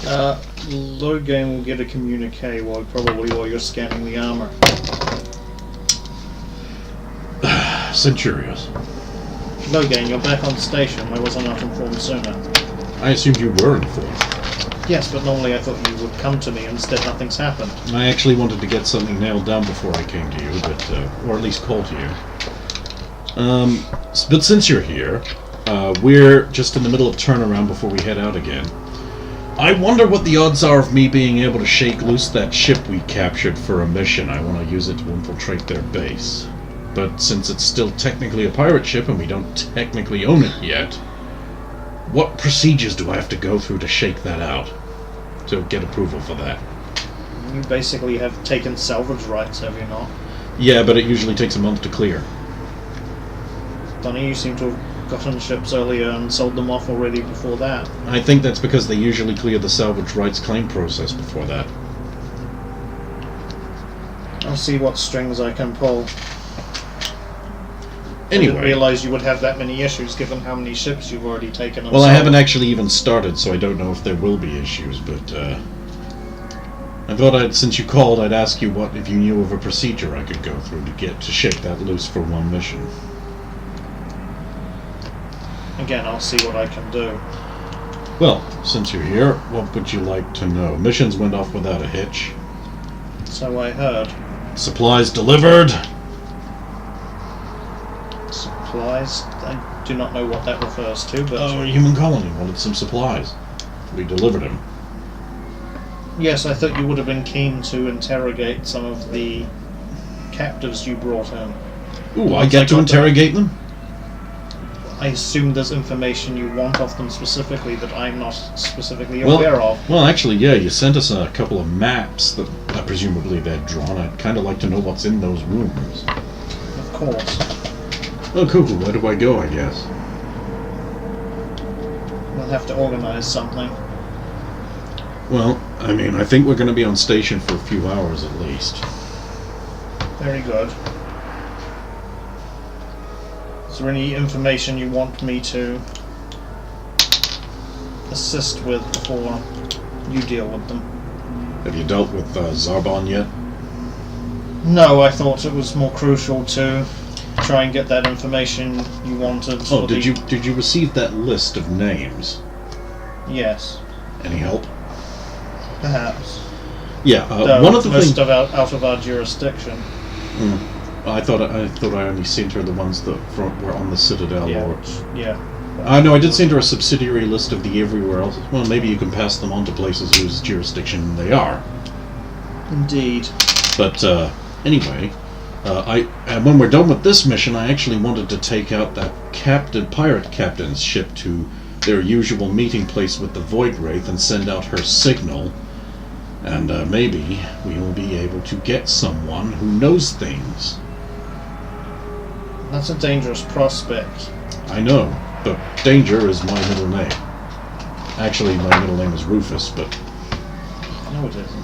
Low gain will get a communique probably while you're scanning the armor. Centurios. Low gain, you're back on station. Why was I not informed sooner? I assumed you were informed. Yes, but normally I thought you would come to me. Instead, nothing's happened. I actually wanted to get something nailed down before I came to you, but or at least called to you. But since you're here, we're just in the middle of turnaround before we head out again. I wonder what the odds are of me being able to shake loose that ship we captured for a mission. I want to use it to infiltrate their base. But since it's still technically a pirate ship and we don't technically own it yet, what procedures do I have to go through to shake that out? To get approval for that? You basically have taken salvage rights, have you not? Yeah, but it usually takes a month to clear. Funny, you seem to have gotten ships earlier and sold them off already before that. I think that's because they usually clear the salvage rights claim process before that. I'll see what strings I can pull. Anyway. I didn't realise you would have that many issues given how many ships you've already taken. Well, I haven't actually even started, so I don't know if there will be issues, but I thought since you called, I'd ask you if you knew of a procedure I could go through to shake that loose for one mission. Again, I'll see what I can do. Well, since you're here, what would you like to know? Missions went off without a hitch. So I heard. Supplies delivered. Supplies? I do not know what that refers to, but... Our human colony wanted some supplies. We delivered them. Yes, I thought you would have been keen to interrogate some of the captives you brought in. Ooh, I get to interrogate them? I assume there's information you want of them specifically that I'm not specifically aware of. Well, actually, yeah, you sent us a couple of maps that presumably they'd drawn. I'd kind of like to know what's in those rooms. Of course. Oh, cool. Where do I go, I guess? We'll have to organize something. Well, I mean, I think we're going to be on station for a few hours at least. Very good. Is there any information you want me to assist with before you deal with them? Have you dealt with Zarbon yet? No, I thought it was more crucial to try and get that information you wanted. Oh, did you receive that list of names? Yes. Any help? Perhaps. Yeah, one of the things... Most out of our jurisdiction. I thought I only sent her the ones that were on the Citadel. Yeah. No, I did send her a subsidiary list of the everywhere else. Well, maybe you can pass them on to places whose jurisdiction they are. Indeed. But anyway, when we're done with this mission, I actually wanted to take out that pirate captain's ship to their usual meeting place with the Void Wraith and send out her signal. And maybe we will be able to get someone who knows things. That's a dangerous prospect. I know, but Danger is my middle name. Actually, my middle name is Rufus, but... No, it isn't.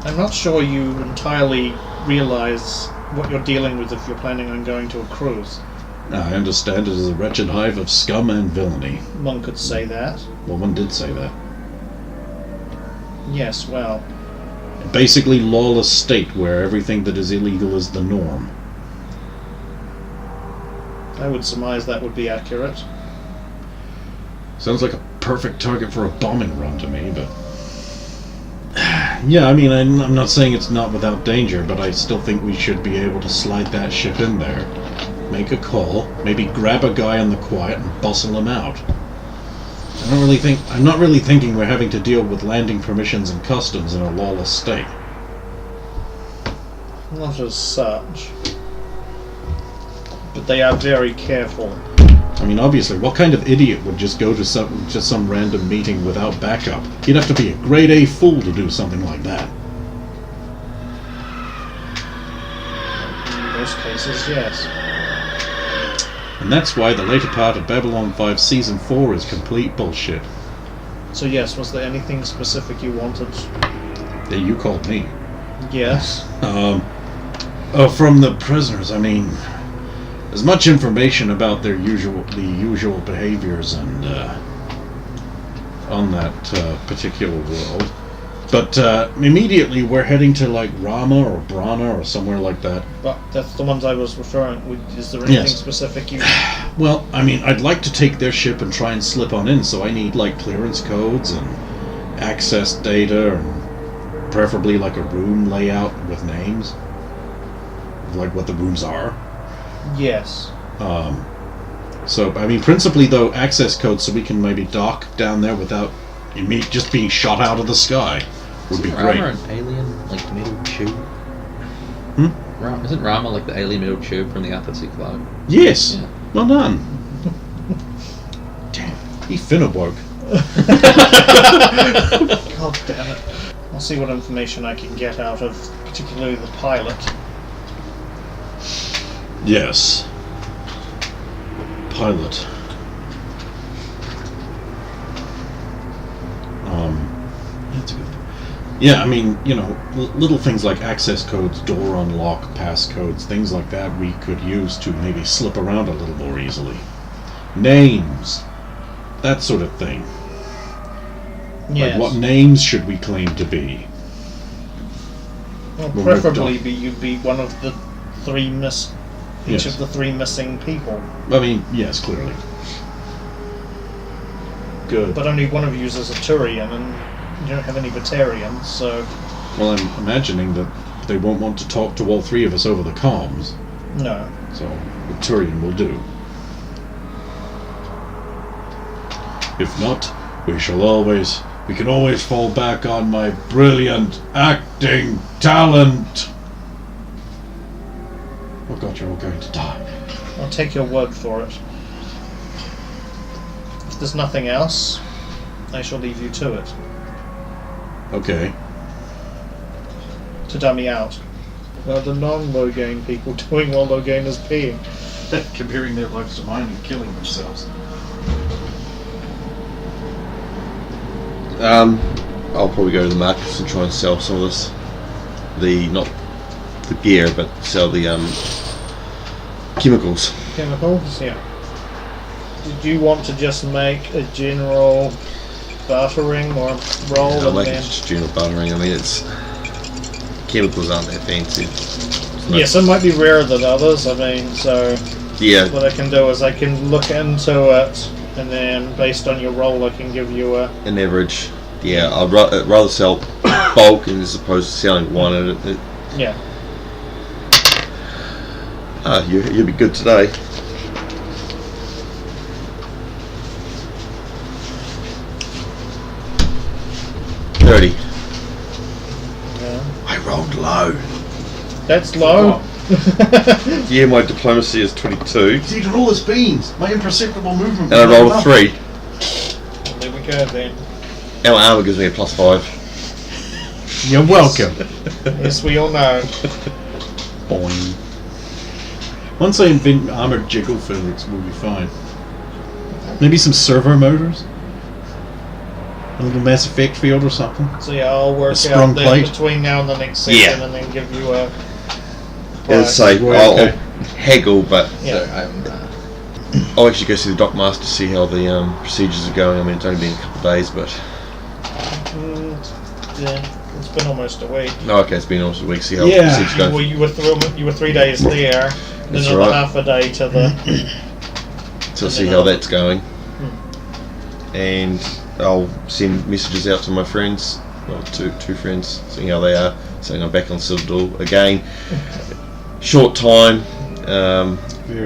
I'm not sure you entirely realize what you're dealing with if you're planning on going to a cruise. I understand it is a wretched hive of scum and villainy. One could say that. Well, one did say that. Yes, well... Basically lawless state where everything that is illegal is the norm. I would surmise that would be accurate. Sounds like a perfect target for a bombing run to me, but... Yeah, I mean, I'm not saying it's not without danger, but I still think we should be able to slide that ship in there. Make a call, maybe grab a guy on the quiet and bustle him out. I'm not really thinking we're having to deal with landing permissions and customs in a lawless state. Not as such. But they are very careful. I mean, obviously, what kind of idiot would just go to some random meeting without backup? You'd have to be a grade A fool to do something like that. In most cases, yes. And that's why the later part of Babylon 5 Season 4 is complete bullshit. So yes, was there anything specific you wanted? That you called me. Yes. From the prisoners, I mean... as much information about the usual behaviors and on that particular world. But immediately we're heading to like Rama or Brana or somewhere like that. But that's the ones I was referring. Is there anything Yes. specific you? Well, I mean, I'd like to take their ship and try and slip on in, so I need like clearance codes and access data and preferably like a room layout with names, like what the rooms are. Yes. So, I mean, principally though, access codes so we can maybe dock down there without just being shot out of the sky would be great. Rama an alien, like, middle tube? Isn't Rama like the alien middle tube from the Arthur C. Clarke? Yes. Yeah. Well done. Damn, he finna woke. God damn it. I'll see what information I can get out of, particularly the pilot. Yes. Pilot. That's a good. Yeah, I mean, you know, little things like access codes, door unlock, passcodes, things like that we could use to maybe slip around a little more easily. Names, that sort of thing. Yes. Like, what names should we claim to be? Well, Well, preferably we've you'd be one of the three each Yes. of the three missing people. I mean, yes, clearly. Good. But only one of you is a Turian, and you don't have any Batarians, so Well, I'm imagining that they won't want to talk to all three of us over the comms, no. so the Turian will do. If not, we can always fall back on my brilliant acting talent. Oh God, you're all going to die. I'll take your word for it. If there's nothing else, I shall leave you to it. Okay. To dummy out. What are the non-Loghain people doing while Loghain is peeing? Comparing their lives to mine and killing themselves. I'll probably go to the markets and try and sell some of this. Not the gear, but sell the chemicals. Chemicals, yeah. Did you want to just make a general bartering or roll I'll and make it then... just general bartering. I mean, chemicals aren't that fancy. Yes, it might be rarer than others, I mean, so Yeah, what I can do is I can look into it, and then based on your roll I can give you a... an average. Yeah, I'd rather sell bulk as opposed to selling one. Yeah. You'll be good today. $30. Yeah. I rolled low. That's low. Yeah, my diplomacy is 22, He's eaten all his beans. My imperceptible movement. and I rolled a 3. There we go then. And my armor gives me a +5. You're welcome. Yes, we all know. Boing. Once I invent armored jiggle physics, we'll be fine. Maybe some servo motors? A little Mass Effect field or something? So yeah, I'll work sprung out then plate? between now and the next session, Yeah. and then give you a As price. I say, Well, okay. I'll haggle, but Yeah. So I'll actually go see the dockmaster to see how the procedures are going. I mean, it's only been a couple of days, but Yeah, it's been almost a week. no, okay, it's been almost a week. See how the Yeah. procedures go. You were 3 days there, then That's another right. half a day to the. So see how that's going, Hmm. and I'll send messages out to my friends, well, two friends, seeing how they are, saying I'm back on Citadel again. Short time. Well,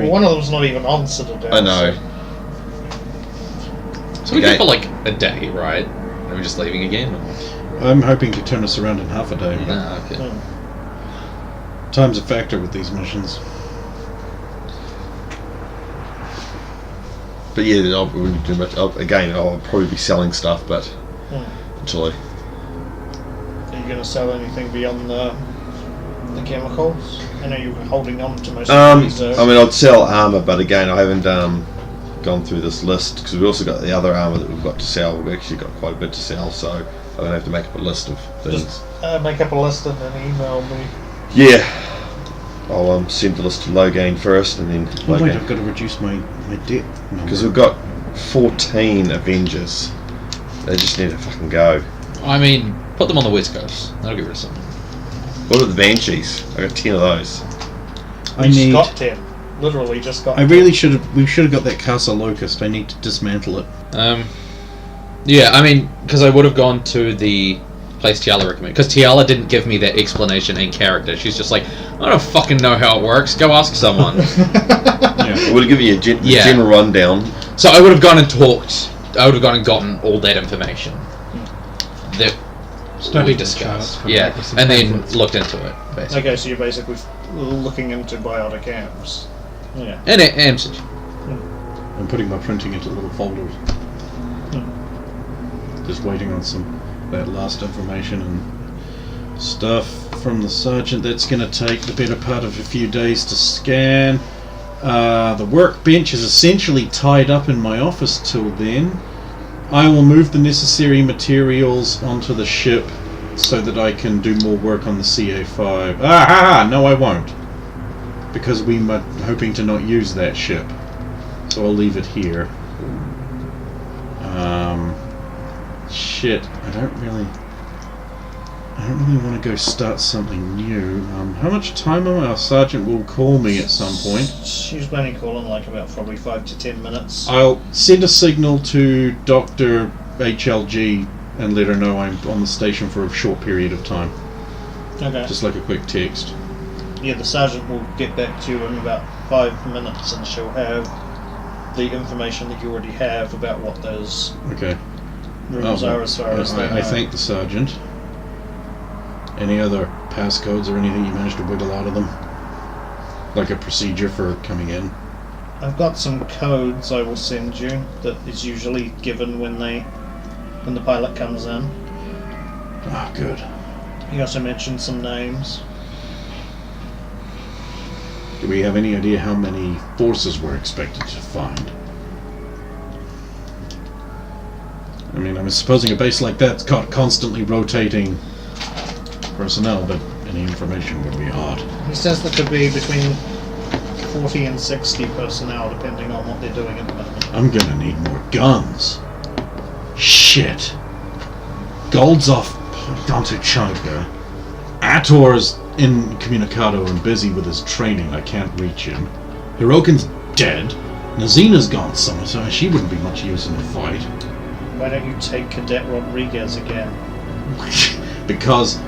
one of them's not even on Citadel. I know. we Okay. did for like a day, right? And we're just leaving again? I'm hoping to turn us around in half a day. Ah, okay. Hmm. Time's a factor with these missions. But yeah, I wouldn't do much. Again, I'll probably be selling stuff, but Hmm. until I. Are you going to sell anything beyond the chemicals? I know you were holding on to most of I these. mean, I'd sell armor, but again, I haven't gone through this list because we've also got the other armor that we've got to sell. We've actually got quite a bit to sell, so I'm gonna have to make up a list of things. Just make up a list and then email me. Yeah, I'll send the list to Logain first, and then Oh wait, I've got to reduce my debt number. because we've got 14 Avengers. They just need to fucking go. I mean, put them on the West Coast. That'll get rid of some. What are the Banshees? I got 10 of those. I Just need. got 10. Literally just got I really should have. We should have got that Casa Locust. I need to dismantle it. Yeah, I mean, because I would have gone to the place Tiala recommended. Because Tiala didn't give me that explanation in character. She's just like, I don't fucking know how it works. Go ask someone. I would have given you a Yeah. general rundown. So I would have gone and talked. I would have gone and gotten all that information that Studied we the discussed. charts, come Yeah, back with some and then pamphlets. looked into it, basically. Okay, so you're basically looking into biotic amps. Yeah. And Amsage. I'm putting my printing into little folders. Just waiting on that last information and stuff from the sergeant. That's going to take the better part of a few days to scan. The workbench is essentially tied up in my office till then. I will move the necessary materials onto the ship so that I can do more work on the CA5. No, I won't. Because we are hoping to not use that ship. So I'll leave it here. Shit, I don't really want to go start something new. How much time am I? Our sergeant will call me at some point. She's only calling like about probably 5 to 10 minutes. I'll send a signal to Dr. HLG and let her know I'm on the station for a short period of time. Okay. Just like a quick text. Yeah, the sergeant will get back to you in about 5 minutes and she'll have the information that you already have about what those Okay. rooms are as far as they I thank the sergeant. Any other passcodes or anything you managed to wiggle out of them? Like a procedure for coming in? I've got some codes I will send you that is usually given when the pilot comes in. Ah, good. He also mentioned some names. Do we have any idea how many forces we're expected to find? I mean, I'm supposing a base like that's got constantly rotating personnel, but any information would be odd. He says there could be between 40 and 60 personnel depending on what they're doing at the moment. I'm gonna need more guns. Shit. Gold's off Dante Chunka. Ator's incommunicado and busy with his training. I can't reach him. Hirokin's dead. Nazina's gone somewhere, so she wouldn't be much use in a fight. Why don't you take Cadet Rodriguez again? because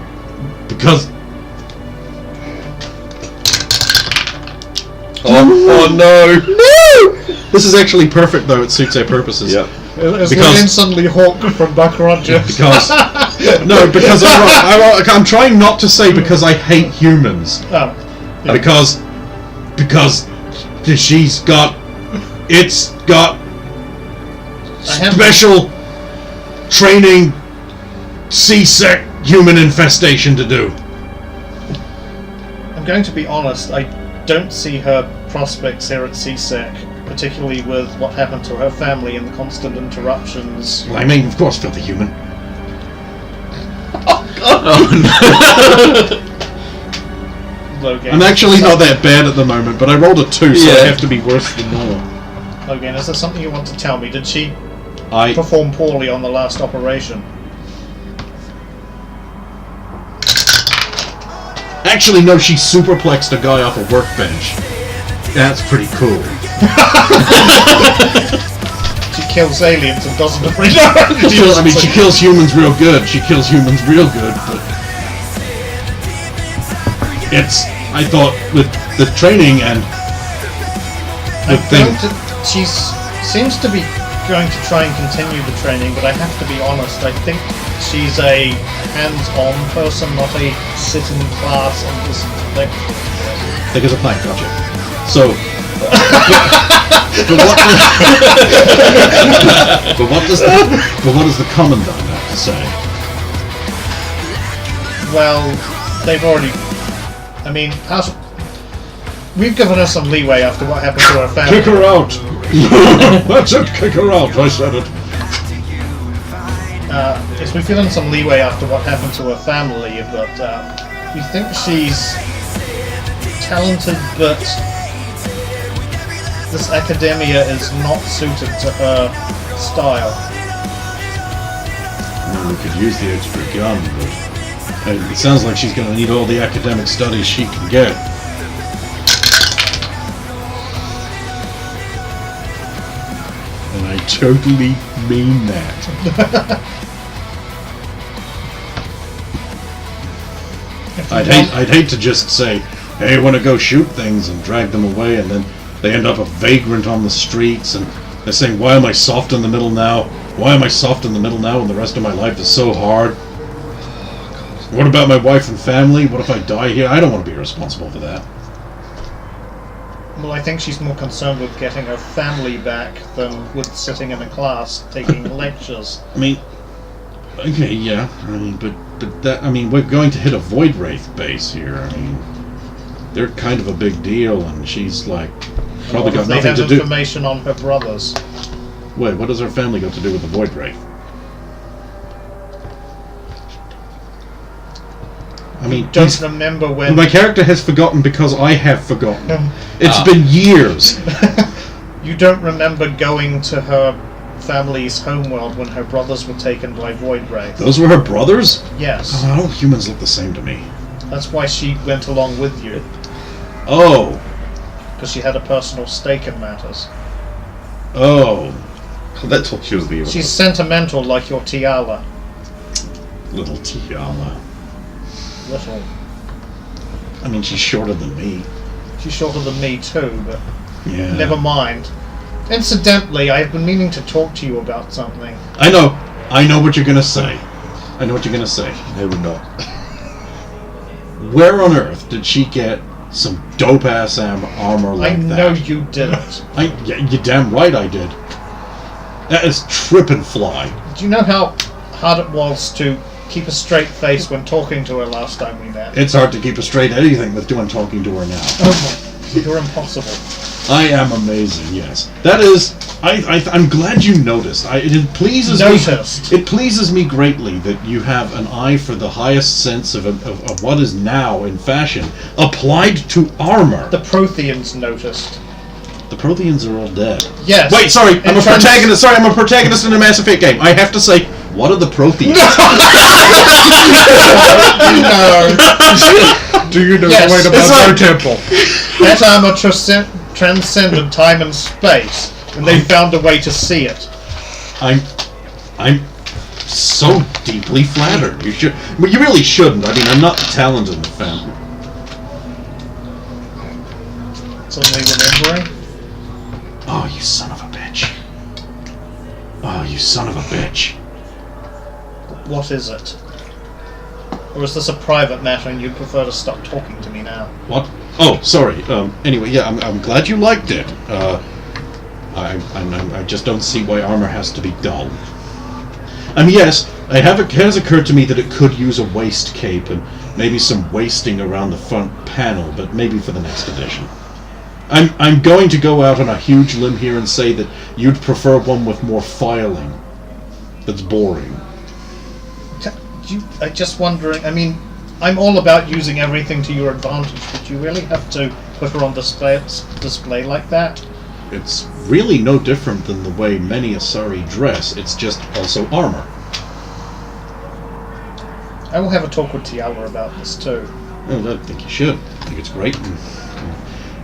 Oh no! this is actually perfect though, it suits our purposes. Yep. It's Because- instantly Hawk from Buck Rogers. Because because I'm trying not to say because I hate humans. Oh. Yeah. Because she's got I have- special training C-sec human infestation to do. I'm going to be honest, I don't see her prospects here at CSEC, particularly with what happened to her family and the constant interruptions. Well, I mean, of course, filthy human. Logan, I'm actually not that bad at the moment, but I rolled a 2, so Yeah. I have to be worse than normal. Logan, is there something you want to tell me? Did she I perform poorly on the last operation? actually no, she superplexed a guy off a workbench. That's pretty cool. She kills aliens and doesn't appreciate She kills humans real good. She kills humans real good, but I thought with the training and the thing. She seems to be going to try and continue the training, but I have to be honest, I think she's a hands-on person, not a sit-in class and listen to things. Thick as a plank, gotcha. So, but what does the commandant have to say? Well, they've already... I mean, we've given her some leeway after what happened to her family. Kick her out! That's it, kick her out, I said it. Yes, we've given some leeway after what happened to her family, but we think she's talented, but this academia is not suited to her style. Well, we could use the extra gun, but it sounds like she's going to need all the academic studies she can get. And I totally mean that. I'd hate to just say, hey, I want to go shoot things and drag them away, and then they end up a vagrant on the streets, and they're saying, why am I soft in the middle now? Why am I soft in the middle now when the rest of my life is so hard? What about my wife and family? What if I die here? I don't want to be responsible for that. Well, I think she's more concerned with getting her family back than with sitting in a class taking lectures. I mean, okay, yeah. I mean, but that, I mean, we're going to hit a Void Wraith base here. I mean, they're kind of a big deal, and she's like probably got nothing to do. They have information on her brothers. Wait, what does her family got to do with the Void Wraith? I mean, don't remember when my character has forgotten because I have forgotten. It's been years. You don't remember going to her family's homeworld when her brothers were taken by Void Wraith. Those were her brothers? Yes. Oh, all humans look the same to me. That's why she went along with you. Oh. Because she had a personal stake in matters. Oh. That's what she was the. She's sentimental like your Tiala. Little Tiala. Little. I mean, she's shorter than me. She's shorter than me too, but yeah. Never mind. Incidentally, I've been meaning to talk to you about something. I know what you're gonna say. No, we're not. Where on earth did she get some dope-ass armor like that? I know you didn't. Yeah, you're damn right I did. That is trip and fly. Do you know how hard it was to keep a straight face when talking to her last time we met? It's hard to keep a straight anything with talking to her now. Oh, you're impossible. I am amazing, yes. That is, I'm glad you noticed. It pleases me. It pleases me greatly that you have an eye for the highest sense of what is now in fashion applied to armor. The Protheans noticed. The Protheans are all dead. Yes. Wait, sorry, I'm a protagonist. Sorry, I'm a protagonist in a Mass Effect game. I have to say, what are the Protheans? Do you know Yes. the way about our temple? That armor transcended time and space, and they found a way to see it. I'm so deeply flattered. You should. Well, you really shouldn't. I mean, I'm not talented in the family. Suddenly remembering. Oh, you son of a bitch. Oh, you son of a bitch. What is it? Or is this a private matter and you'd prefer to stop talking to me now? What? Oh, sorry. Anyway, yeah, I'm glad you liked it. I just don't see why armor has to be dull. I mean, yes, it has occurred to me that it could use a waist cape and maybe some wasting around the front panel, but maybe for the next edition. I'm going to go out on a huge limb here and say that you'd prefer one with more filing. That's boring. I'm just wondering, I mean, I'm all about using everything to your advantage, but you really have to put her on display like that? It's really no different than the way many Asari dress, it's just also armor. I will have a talk with Tiala about this too. Well, I think you should. I think it's great. And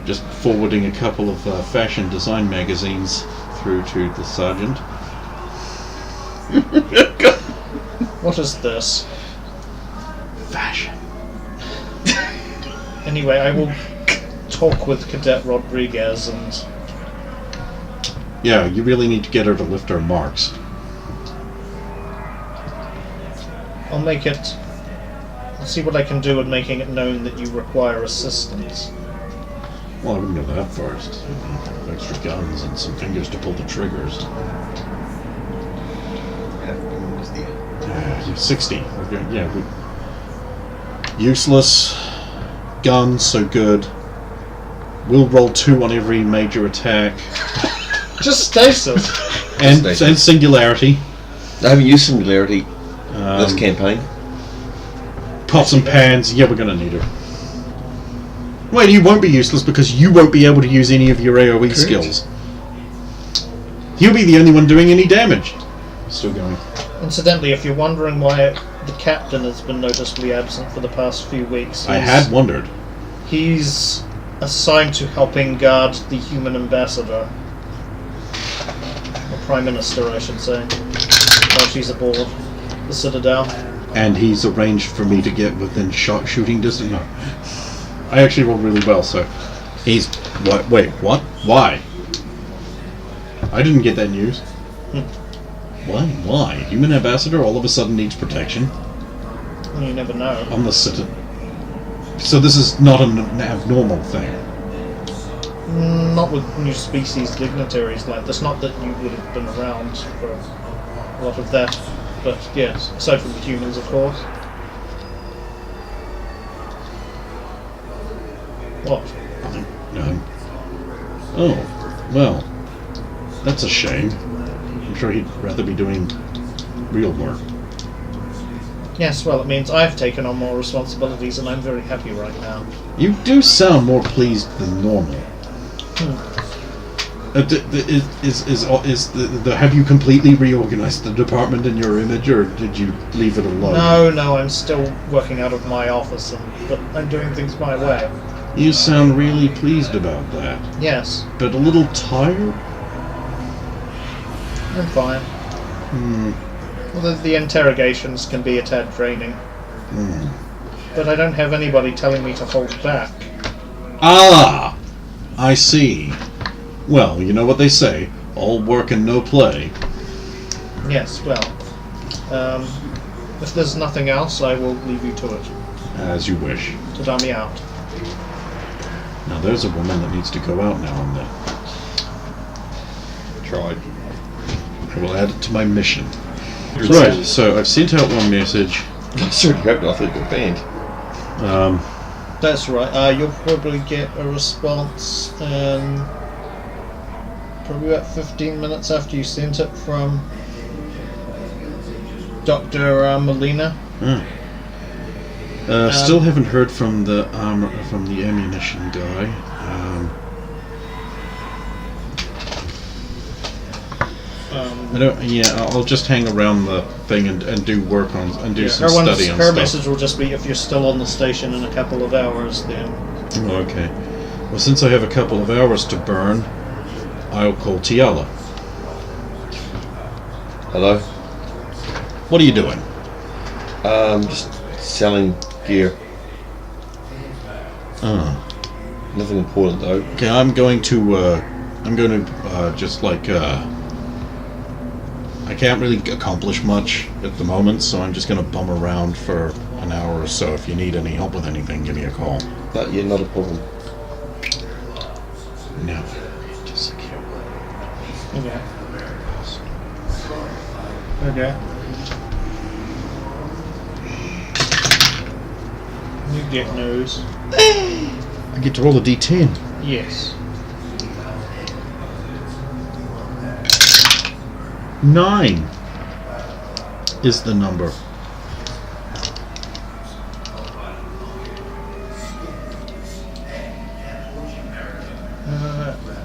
just forwarding a couple of fashion design magazines through to the sergeant. What is this? Fashion. Anyway, I will talk with Cadet Rodriguez and... Yeah, you really need to get her to lift her marks. I'll make it... I'll see what I can do in making it known that you require assistance. Well, I wouldn't go that first. Extra guns and some fingers to pull the triggers. 60. Yeah. Useless. Guns, so good. We'll roll 2 on every major attack. Just stasis. And singularity. I haven't used singularity this campaign. Pots and pans. Yeah, we're gonna need her. Well, you won't be useless because you won't be able to use any of your AoE skills. He'll be the only one doing any damage. Still going. Incidentally, if you're wondering why the captain has been noticeably absent for the past few weeks, I had wondered. He's assigned to helping guard the human ambassador. Or Prime Minister, I should say. While she's aboard the Citadel. And he's arranged for me to get within shooting distance. No. I actually rolled really well, so... He's... What? Wait, what? Why? I didn't get that news. Why? Why? Human ambassador all of a sudden needs protection? You never know. On the Citadel. So this is not an abnormal thing. Not with new species dignitaries like this. Not that you would have been around for a lot of that. But yes, aside from the humans, of course. What? Oh, well, that's a shame. I'm sure he'd rather be doing real work. Yes, well, it means I've taken on more responsibilities and I'm very happy right now. You do sound more pleased than normal. Have you completely reorganized the department in your image, or did you leave it alone? No, I'm still working out of my office, but I'm doing things my way. You sound really pleased about that. Yes. But a little tired? I'm fine. Well, the interrogations can be a tad draining. But I don't have anybody telling me to hold back. Ah! I see. Well, you know what they say. All work and no play. Yes, well. If there's nothing else, I will leave you to it. As you wish. To dummy out. Now there's a woman that needs to go out now and then. Tried. I will add it to my mission. Right, so I've sent out one message. I certainly hope not. I thought you got banned. That's right. You'll probably get a response in probably about 15 minutes after you sent it from Dr. Molina. Still haven't heard from the ammunition guy. I don't. Yeah, I'll just hang around the thing and do work on and do some study on her stuff. message will just be if you're still on the station in a couple of hours, then. Oh, okay. Well, since I have a couple of hours to burn, I'll call Tiala. Hello. What are you doing? Just selling gear. Nothing important though. Okay, I'm going to just like I can't really accomplish much at the moment, so I'm just going to bum around for an hour or so. If you need any help with anything, give me a call. Yeah, not a problem. No, just secure. Okay. Okay. You get news. I get to roll a d10. Yes. 9 is the number.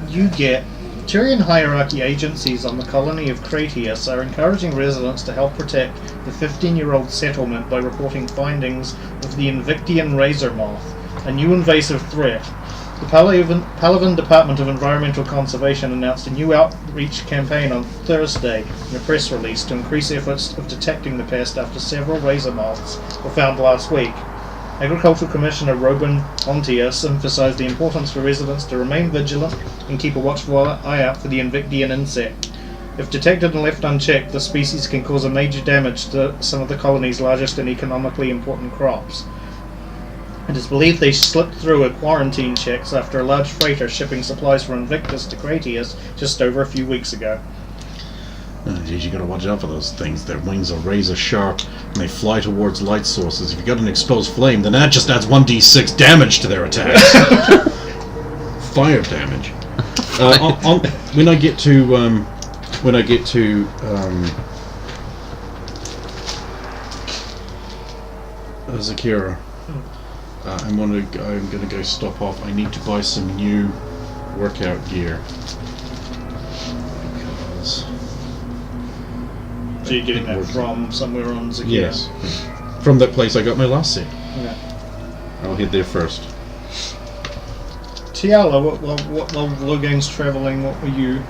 You get Tyrian hierarchy agencies on the colony of Cratius are encouraging residents to help protect the 15-year-old settlement by reporting findings of the Invictian razor moth, a new invasive threat. The Palavan Department of Environmental Conservation announced a new outreach campaign on Thursday in a press release to increase efforts of detecting the pest after several razor moths were found last week. Agricultural Commissioner Robin Ontius emphasized the importance for residents to remain vigilant and keep a watchful eye out for the Invictian insect. If detected and left unchecked, the species can cause a major damage to some of the colony's largest and economically important crops. It is believed they slipped through a quarantine checks after a large freighter shipping supplies for Invictus to Cratius just over a few weeks ago. Oh, geez, you gotta watch out for those things. Their wings are razor sharp, and they fly towards light sources. If you got an exposed flame, then that just adds 1d6 damage to their attacks. Fire damage. When I get to Zakira, I'm gonna go stop off. I need to buy some new workout gear. Because So you're getting that from somewhere on Zakia? yes, from that place I got my last set. Yeah. I'll head there first. Tiala, what while Logan's travelling, what were you?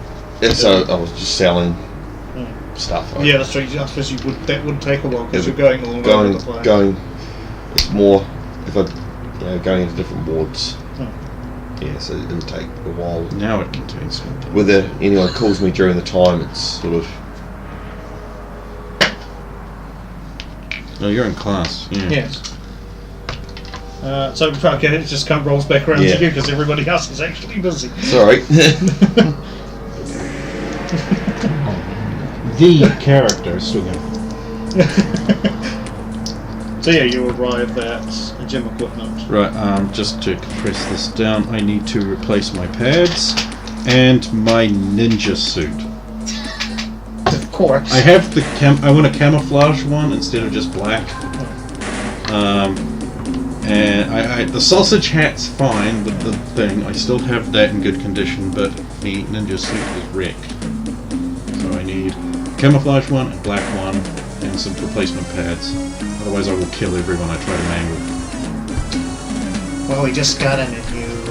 Yeah, so I was just selling stuff. Yeah, that's right. Because that would take a while because you're going all over the place. It's more if I going into different wards. Hmm. Yeah, so it would take a while. Now it contains content. Whether anyone calls me during the time, it's sort of. Oh, you're in class. Yeah. Yes. So okay, it just kind of rolls back around to you because everybody else is actually busy. Sorry. The character still going. So yeah, you arrive at gym equipment. Right, just to compress this down, I need to replace my pads and my ninja suit. Of course. I have the I want a camouflage one instead of just black. And the sausage hat's fine, but the thing, I still have that in good condition, but the ninja suit is wrecked. So I need a camouflage one, a black one, and some replacement pads. Otherwise I will kill everyone I try to mangle. Well, we just got in a new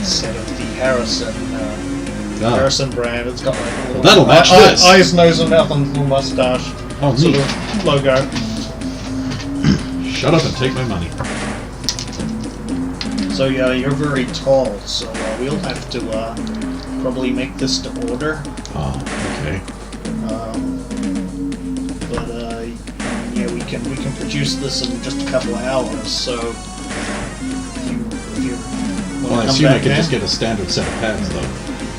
set of the Harrison brand. It's got like a little That'll match this. eyes, nose, and mouth, and a little mustache. Oh, sort neat. of logo. Shut up and take my money. So yeah, you're very tall, so we'll have to probably make this to order. Oh, okay. But yeah, we can produce this in just a couple of hours. So if you Well, I assume I could just get a standard set of pads, though.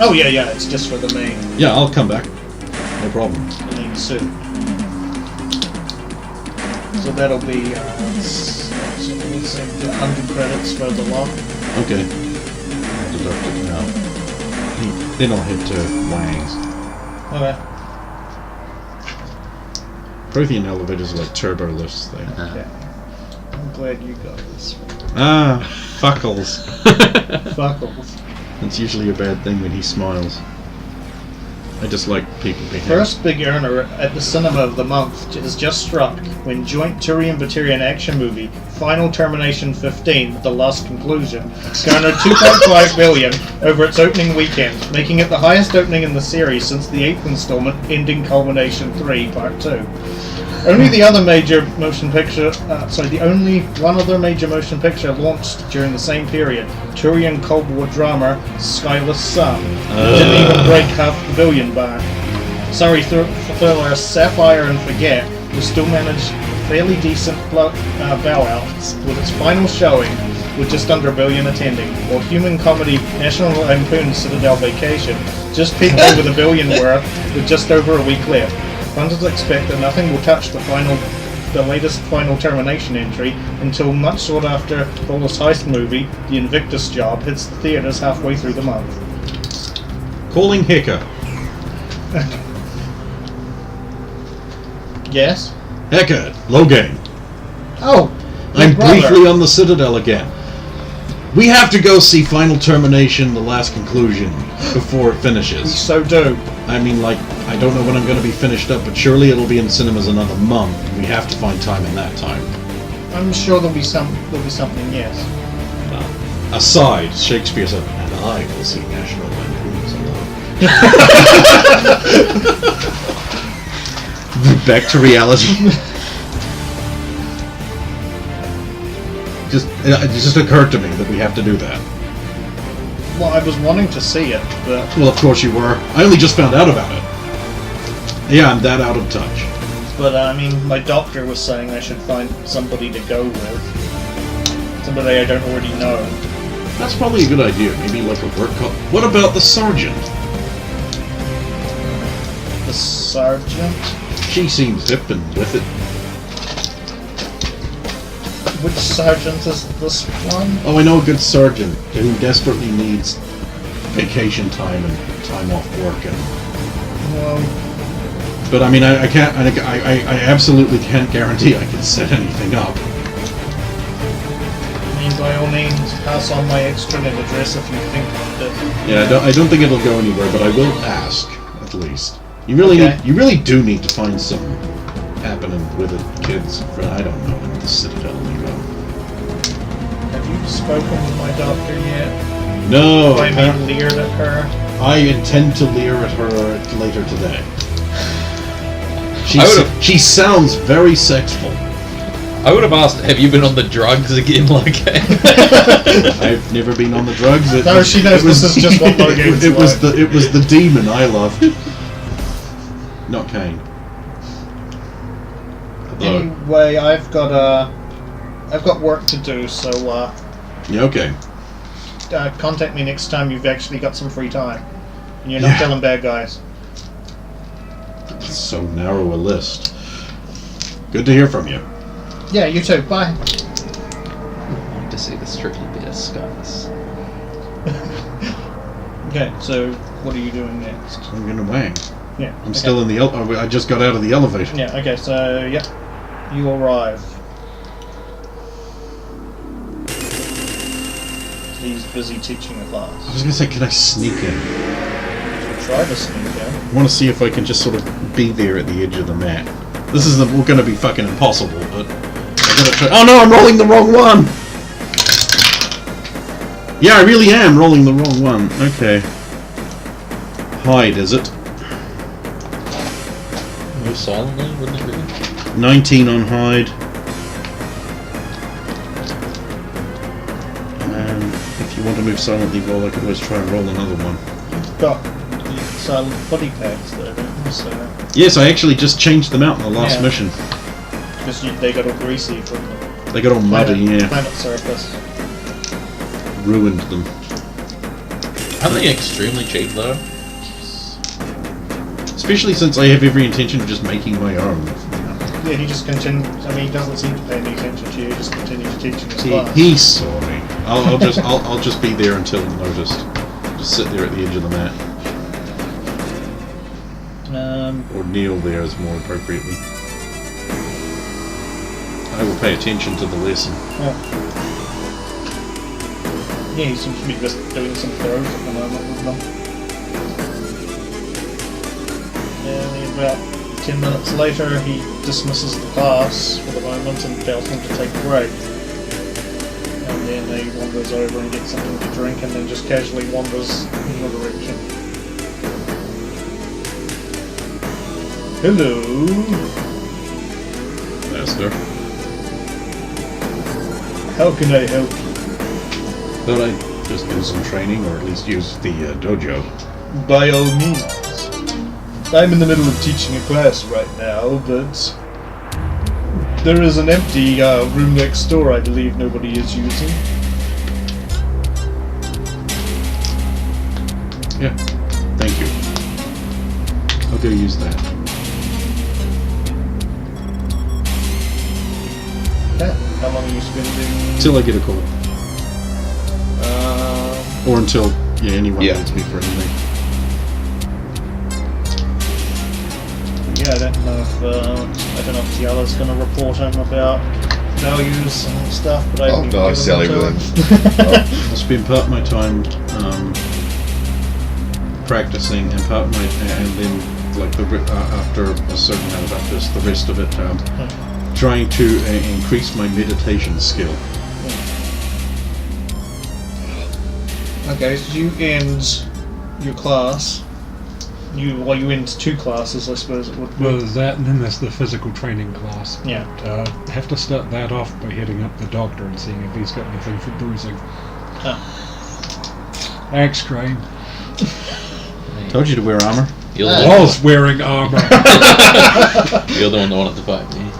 Oh yeah, it's just for the main Yeah, I'll come back. No problem. suit. So that'll be so we'll say 100 credits for the lot. Okay. I'll deduct it now. Then I'll head to Wang's. Okay. Prothean elevators are like turbo lifts thing. Okay. I'm glad you got this. Ah, fuckles. Fuckles. That's usually a bad thing when he smiles. I just like people being First big earner at the cinema of the month is just struck when joint Turian-Batarian action movie Final Termination 15, The Last Conclusion, garnered $2.5 billion over its opening weekend, making it the highest opening in the series since the 8th installment, Ending Culmination 3, Part 2. Only the other major motion picture, the only one other major motion picture launched during the same period, Turian Cold War drama Skyless Sun, didn't even break half the billion mark. Sorry, thriller Sapphire and Forget will still manage a fairly decent bow out with its final showing with just under $1 billion attending, while human comedy National Lampoon's Citadel Vacation just peaked over the $1 billion worth with just over a week left. Funders expect that nothing will touch the latest Final Termination entry until much sought after Paulus heist movie, The Invictus Job, hits the theaters halfway through the month. calling Heka. Yes? Heka, Logan. Oh! I'm brother. briefly on the Citadel again. We have to go see Final Termination, The Last Conclusion, before it We finishes. so do. I mean, like, I don't know when I'm going to be finished up, but surely it'll be in cinemas another month. We have to find time in that time. I'm sure there'll be something, yes. Aside, Shakespeare said, and I will see National Lampoon's alone. Back to reality. It just occurred to me that we have to do that. Well, I was wanting to see it, but Well, of course you were. I only just found out about it. Yeah, I'm that out of touch. I mean, my doctor was saying I should find somebody to go with. Somebody I don't already know. That's probably a good idea. Maybe like a work call. What about the sergeant? The sergeant? She seems hip and with it. Which sergeant is this one? Oh, I know a good sergeant who desperately needs vacation time and time off work. And Well, but I mean, I can't. I absolutely can't guarantee I can set anything up. mean, by all means, pass on my extranet address if you think that. Yeah, I don't think it'll go anywhere, but I will ask at least. You really Okay. you really do need to find some happening with it, kids. I don't know in the Citadel you go. Have you spoken with my doctor yet? No, I mean, leered at her. I intend to leer at her later today. She sounds very sexful. I would have asked, have you been on the drugs again, like? I've never been on the drugs. She knows this is just what Logan's it was like. it was the demon I loved, not Cain. Anyway, I've got work to do, so Yeah, okay. contact me next time you've actually got some free time. And you're not killing bad guys. It's so narrow a list. Good to hear from you. Yeah, you too. Bye. I want to see the Strictly Better Skies. Okay, so what are you doing next? I'm gonna wang. Yeah. I'm still in the I just got out of the elevator. Yeah, okay, so, yeah. You arrive. He's busy teaching a I class. was gonna say, can I sneak in? Try to sneak in. I want to see if I can just sort of be there at the edge of the map. This is going to be fucking impossible, but I gotta try. Oh no, I'm rolling the wrong one. Yeah, I really am rolling the wrong one. Okay. Hide, is it? Move silently, wouldn't it be? 19 on hide. And if you want to move silently, roll. I could always try and roll another one. You've got the silent body packs there, don't you? So, Yes, I actually just changed them out in the last mission. because they got all greasy from the They got all muddy, yeah. planet surface. Ruined them. Aren't they extremely cheap though? Especially since I have every intention of just making my own. Yeah, he just continues. I mean, he doesn't seem to pay any attention to you. He just continues teaching his class. He's sorry. I'll just be there until noticed. Just sit there at the edge of the mat, or kneel there is more appropriately. I will pay attention to the lesson. Yeah, he seems to be just doing some throws at the moment with them. And about 10 minutes later, he dismisses the class for the moment and tells them to take a break. And then he wanders over and gets something to drink and then just casually wanders in your direction. Hello! Master. How can I help you? Thought I'd just do some training, or at least use the dojo. By all means. I'm in the middle of teaching a class right now, but there is an empty room next door I believe nobody is using. Yeah. Thank you. I'll go use that. Yeah. How long are you spending? Till I get a call. Or until anyone needs me for anything. Yeah, I don't know if Tiala's going to report him about values and stuff, but I Oh, haven't no, given Sally them to will. him. I'll spend part of my time practicing, and then like after a certain amount of practice, the rest of it trying to increase my meditation skill. Okay, so you end your class. You end two classes, I suppose it would be. Well, there's that, and then there's the physical training class. Yeah. But, have to start that off by hitting up the doctor and seeing if he's got anything for bruising. Thanks, Crane. Told you to wear armor. You're I the one was wearing armor. you're the one that wanted to fight me.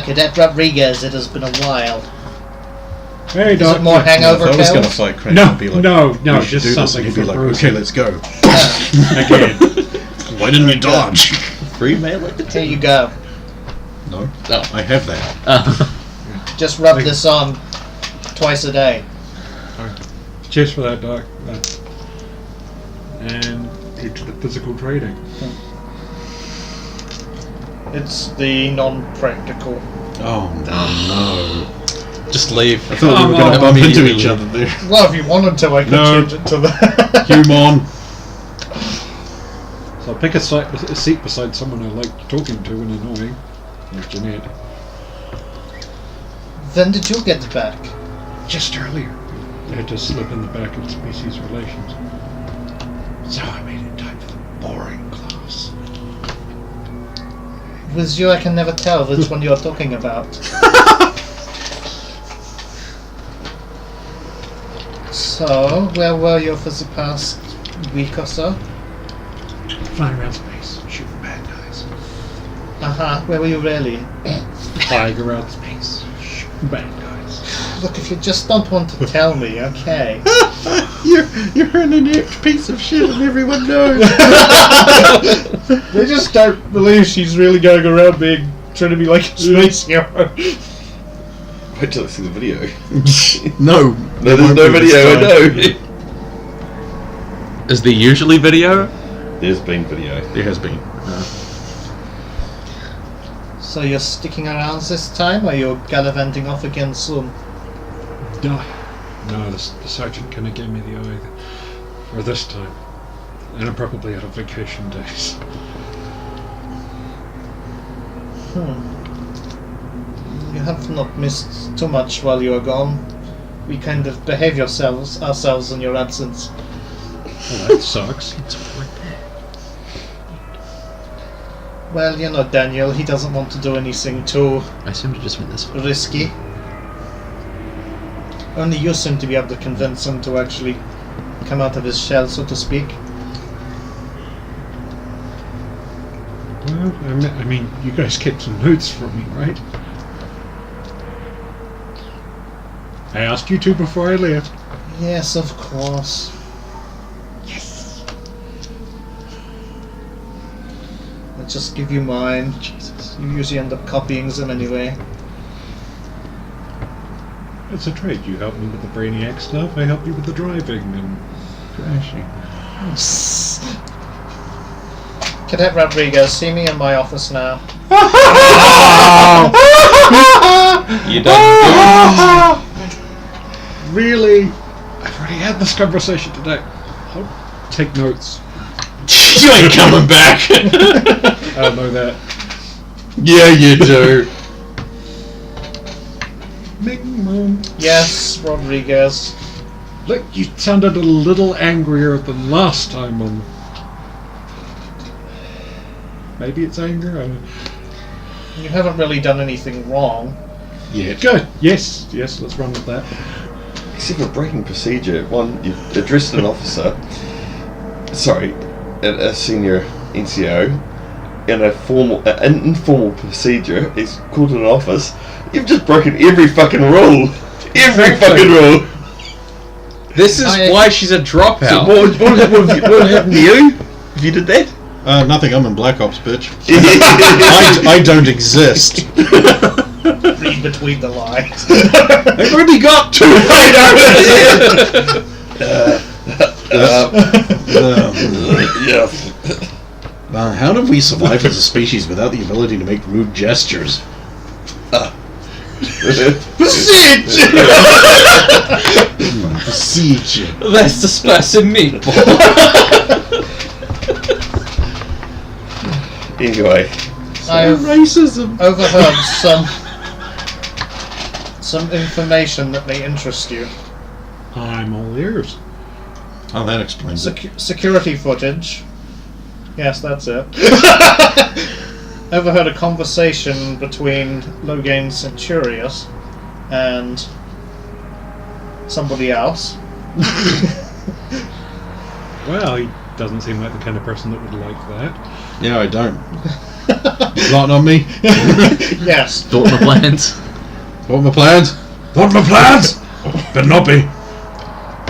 Cadet Rodriguez, it has been a while. Hey, Is it doctor. more hangover If I was pills? going to fight Crane, No, I'd be like, no, "We should just do this," something and he'd be for like, bruising. okay, let's go. Again. Why didn't you dodge? Free melee? Here you go. No, Oh. I have that. Just rub this on twice a day. Cheers for that, doc. And head to the physical training. It's the non-practical Oh no. Just leave. I thought we were going to bump into each other there. Well, if you wanted to, I could No. change it to the. Human. So I'll pick a seat beside someone I like talking to and annoying. Like Jeanette. When did you get back? Just earlier. I had to slip in the back of species relations. So I made it time for the boring class. With you, I can never tell which one you're talking about. So, where were you for the past week or so? Flying around space, shooting bad guys. Where were you really? Flying around space, shooting bad guys. Look, if you just don't want to tell me, okay. You're an inept piece of shit and everyone knows. They just don't believe she's really going around trying to be like a space hero. Wait till I see the video. No. No, there's no video, I know. Is there usually video? There's been video. There has been. So you're sticking around this time, or you're gallivanting off again soon? No, the sergeant kind of gave me the eye for this time. And I'm probably out of vacation days. You have not missed too much while you are gone. We kind of behave ourselves in your absence. Well, that sucks. Well, you know Daniel, he doesn't want to do anything too I assumed it just went this way. risky. Only you seem to be able to convince him to actually come out of his shell, so to speak. Well, I mean, you guys kept some notes from me, right? I asked you to before I left. Yes, of course. I'll just give you mine. Jesus. You usually end up copying them anyway. It's a trade. You help me with the Brainiac stuff, I help you with the driving and crashing. Cadet Rodriguez, see me in my office now. You done? Really? I've already had this conversation today. I'll take notes. You ain't coming back. I don't know that. Yeah, you do. Ming Mom. Yes, Rodriguez. Look, you sounded a little angrier than last time on... Maybe it's anger? I don't know. You haven't really done anything wrong. Yeah. Good. Yes, let's run with that. Except for breaking procedure, one, you've addressed an officer, sorry, a senior NCO, in an informal procedure, it's called an office. You've just broken every fucking rule. Every fucking rule. This is why she's a dropout. So what would happen to you if you did that? Nothing, I'm in Black Ops, bitch. I don't exist. Read between the lines. I've already got two. Yeah. How did we survive as a species without the ability to make rude gestures? Siege. That's the spicy meatball. Anyway. I've Racism. overheard some information that may interest you. I'm all ears. Oh, that explains it. Security footage. Yes, that's it. Overheard a conversation between Logain Centurious and somebody else. Well, he doesn't seem like the kind of person that would like that. Yeah, I don't. Plotting on me? Yes. Thought my plans. What are my plans? What are my plans? Better not be.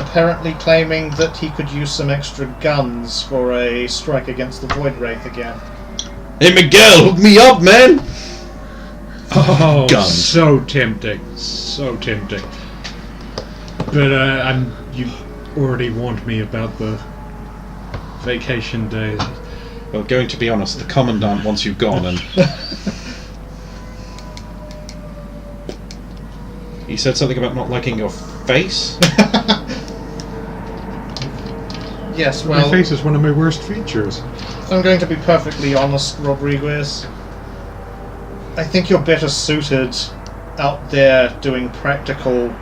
Apparently claiming that he could use some extra guns for a strike against the Void Wraith again. Hey, Miguel, hook me up, man. Oh, Guns. so tempting. So tempting. But you already warned me about the vacation days. Well, going to be honest, the Commandant wants you gone, and You said something about not liking your face? Yes, My well, face is one of my worst features. if I'm going to be perfectly honest, Rodriguez, I think you're better suited out there doing practical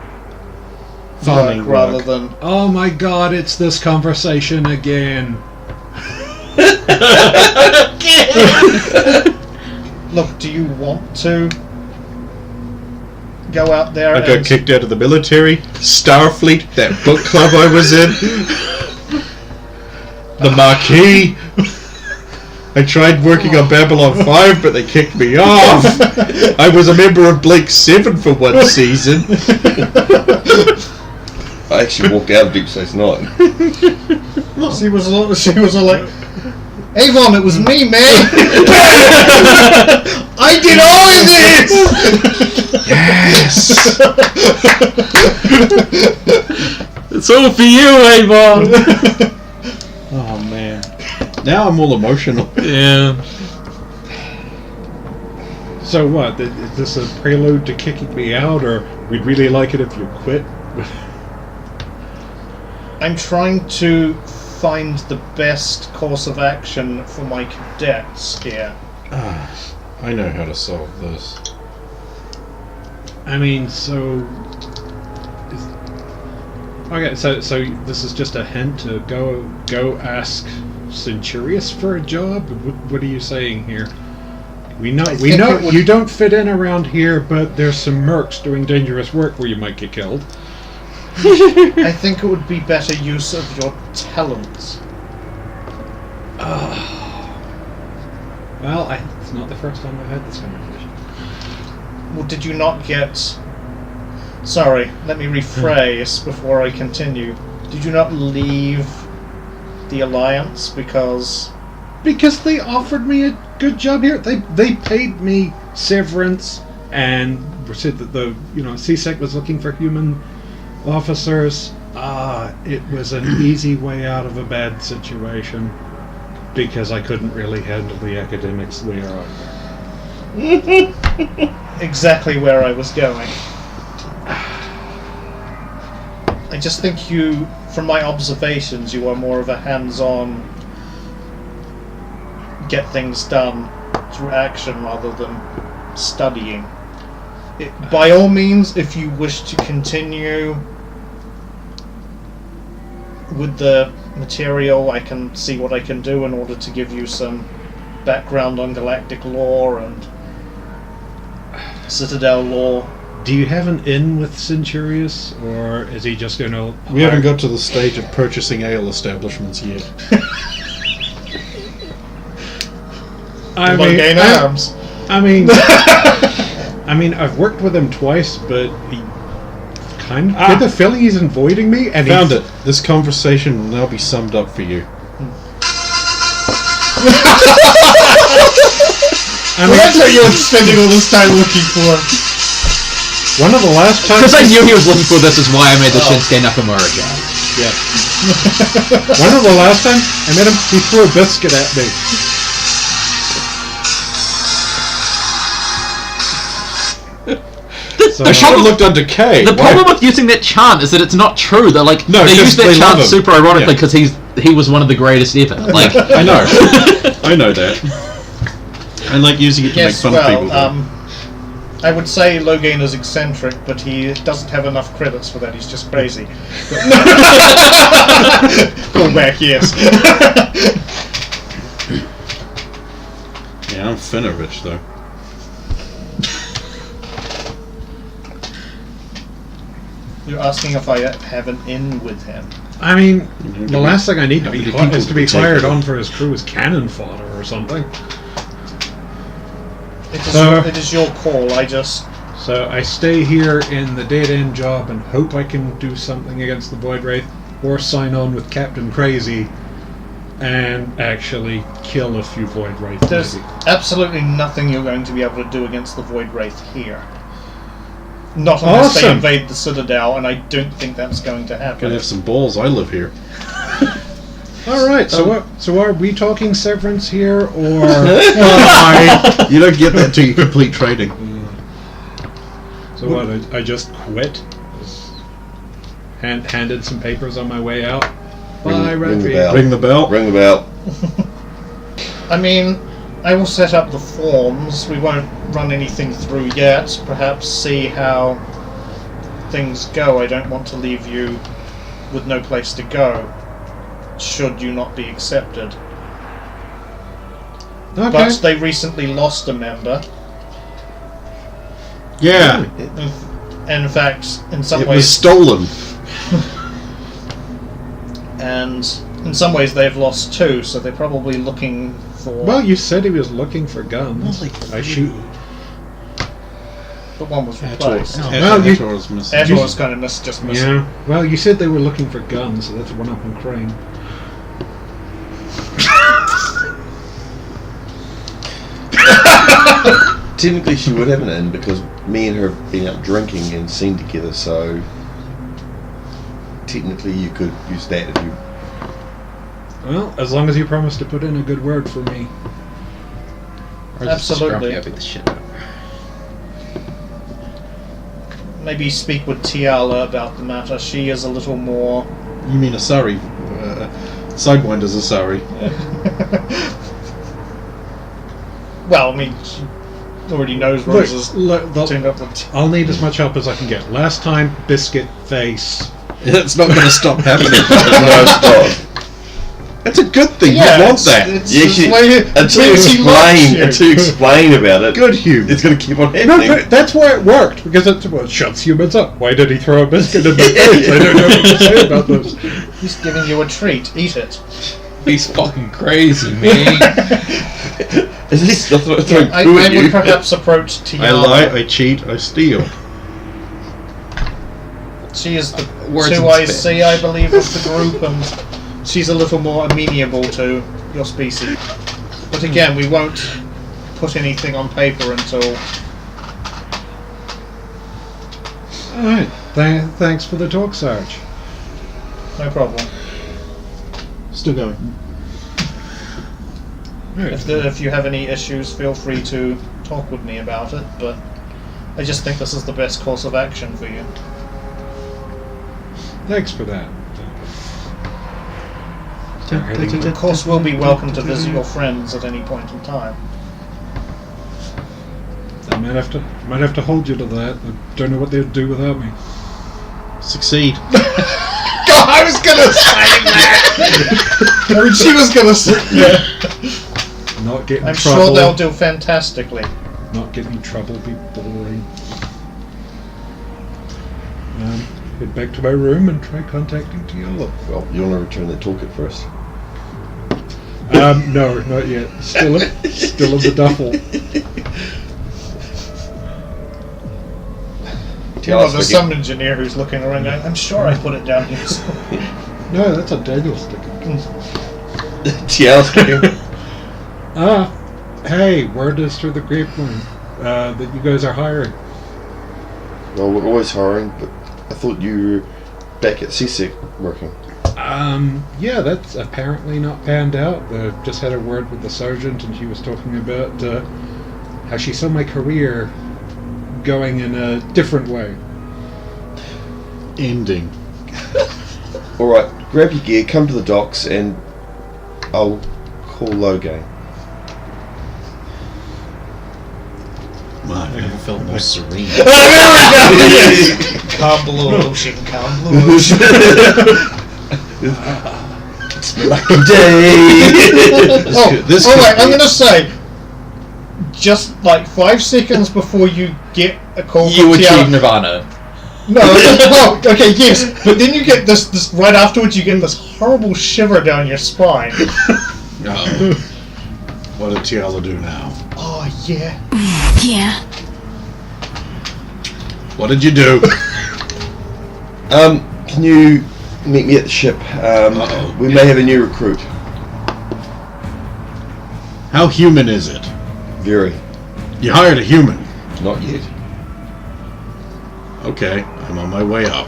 Farming work rather work. than... Oh my god, it's this conversation again. Look, do you want to go out there I got and... kicked out of the military, Starfleet, that book club I was in, the Marquis. I tried working on Babylon 5, but they kicked me off. I was a member of Blake 7 for one season. I actually walked out of Deep Space Nine. She was like, Avon, it was me, man! I did all of this! Yes! It's all for you, Avon! Oh man. Now I'm all emotional. Yeah. So what? Is this a prelude to kicking me out, or we'd really like it if you quit? I'm trying to find the best course of action for my cadets here. I know how to solve this. I mean, so... Okay, so this is just a hint to go ask Centurious for a job? What are you saying here? We know think it would- you don't fit in around here, but there's some mercs doing dangerous work where you might get killed. I think it would be better use of your talents. Well, it's not the first time I've had this conversation. Well, did you not get... Sorry, let me rephrase before I continue. Did you not leave the Alliance because... Because they offered me a good job here. They paid me severance and said that the CSEC was looking for human officers. It was an easy way out of a bad situation because I couldn't really handle the academics we are out there. Exactly where I was going. I just think you, from my observations, you are more of a hands-on, get things done through action rather than studying. By all means, if you wish to continue with the material, I can see what I can do in order to give you some background on galactic lore and Citadel lore. Do you have an in with Centurious, or is he just going to... We haven't got to the stage of purchasing ale establishments yet. Gain arms. I mean, I've worked with him twice, but he kind of get the feeling he's avoiding me. And Found it. This conversation will now be summed up for you. That's what you're spending all this time looking for. One of the last times... Because I knew he was looking for this is why I made the Shinsuke Nakamura job. Yeah. One of the last times I met him, he threw a biscuit at me. So, I should have looked under K. The problem with using that chant is that it's not true. They're like, No, they 'cause use that they love chant him. super ironically Yeah. because he was one of the greatest ever. Like, I know. I know that. I like using it to Yes, make fun of people. though. I would say Logain is eccentric, but he doesn't have enough credits for that. He's just crazy. Go back, yes. Yeah, I'm Finnerich though. You're asking if I have an in with him. I mean, the last thing I need to How be many hi- people is to do be we take hired here? on for his crew as cannon fodder or something. It is your call. I just... So I stay here in the dead-end job and hope I can do something against the Void Wraith, or sign on with Captain Crazy and actually kill a few Void Wraith. There's maybe. absolutely nothing you're going to be able to do against the Void Wraith here. Not unless they Awesome. invade the Citadel, and I don't think that's going to happen. Gotta have some balls. I live here. All right. So are we talking severance here, or You don't get that till you complete training. So what? I just quit. Handed some papers on my way out. Bye, ring the Renfield. bell. Ring the bell. Ring the bell. I mean, I will set up the forms. We won't run anything through yet. Perhaps see how things go. I don't want to leave you with no place to go, should you not be accepted. Okay. But they recently lost a member. Yeah. In fact, in some It ways, was stolen. and in some ways they've lost two, so they're probably looking for. Well, you said he was looking for guns. I shoot. But one was replaced. Well, you- Hator's missing. Edward was kind of just missing. Yeah. Well, you said they were looking for guns, so that's one up on Crane. Technically, she would have an in because me and her have been out drinking and seen together. So technically, you could use that if you. Well, as long as you promise to put in a good word for me. Or just Absolutely. scruffy, I beat the shit out of her. Maybe speak with Tiala about the matter. She is a little more. You mean Asari? Sidewinders Asari. Well, I mean, she already knows Rose's turned up with. I'll need as much help as I can get. Last time, biscuit face. It's not going to stop happening. No, stop. That's a good thing. Yeah, you want that. it's You the actually, way- until you way she loves explain, you. until you explain about it, Good humor. it's going to keep on No, happening. but that's why it worked, because it shuts humans up. Why did he throw a biscuit in my face? I don't know what to say about this. He's giving you a treat. Eat it. He's fucking crazy, man. At least not throwing I poo at would you. perhaps approach Tiala. I lie, I cheat, I steal. She is the Words in 2IC, Spanish. I believe, of the group, and she's a little more amenable to your species. But again, we won't put anything on paper until. Alright, thanks for the talk, Sarge. No problem. Still going. If you have any issues, feel free to talk with me about it, but I just think this is the best course of action for you. Thanks for that. Of course, we'll be welcome to visit your friends at any point in time. I might have to hold you to that. I don't know what they'd do without me. Succeed. God, I was gonna say that! I mean, she was gonna say Not get in I'm trouble. sure they'll do fantastically. Not get in trouble, be boring. Head back to my room and try contacting Tiala. Well, you want to return that toolkit first. No, not yet. Still in the duffel. Tell Well, us there's what some engineer who's looking around going, I'm sure I put it down here. No, that's a Daniel sticker. Tell us what you- Hey, word is through the grapevine that you guys are hiring. Well, we're always hiring, but I thought you were back at CSEC working. Yeah, that's apparently not panned out. Just had a word with the sergeant, and she was talking about how she saw my career going in a different way. Ending. Alright, grab your gear, come to the docks, and I'll call Logang. I've never felt more serene. Calm blue ocean, calm blue ocean. Lucky day! This could Alright, I'm be- gonna say, just like 5 seconds before you get a call You from achieve Tiala. Nirvana. No, well, okay, yes, but then you get this right afterwards. You get this horrible shiver down your spine. Oh. What did Tiala do now? Oh yeah. Yeah. What did you do? Can you meet me at the ship? Uh-oh. We may have a new recruit. How human is it? Very. You hired a human. Not yet. Okay, I'm on my way up.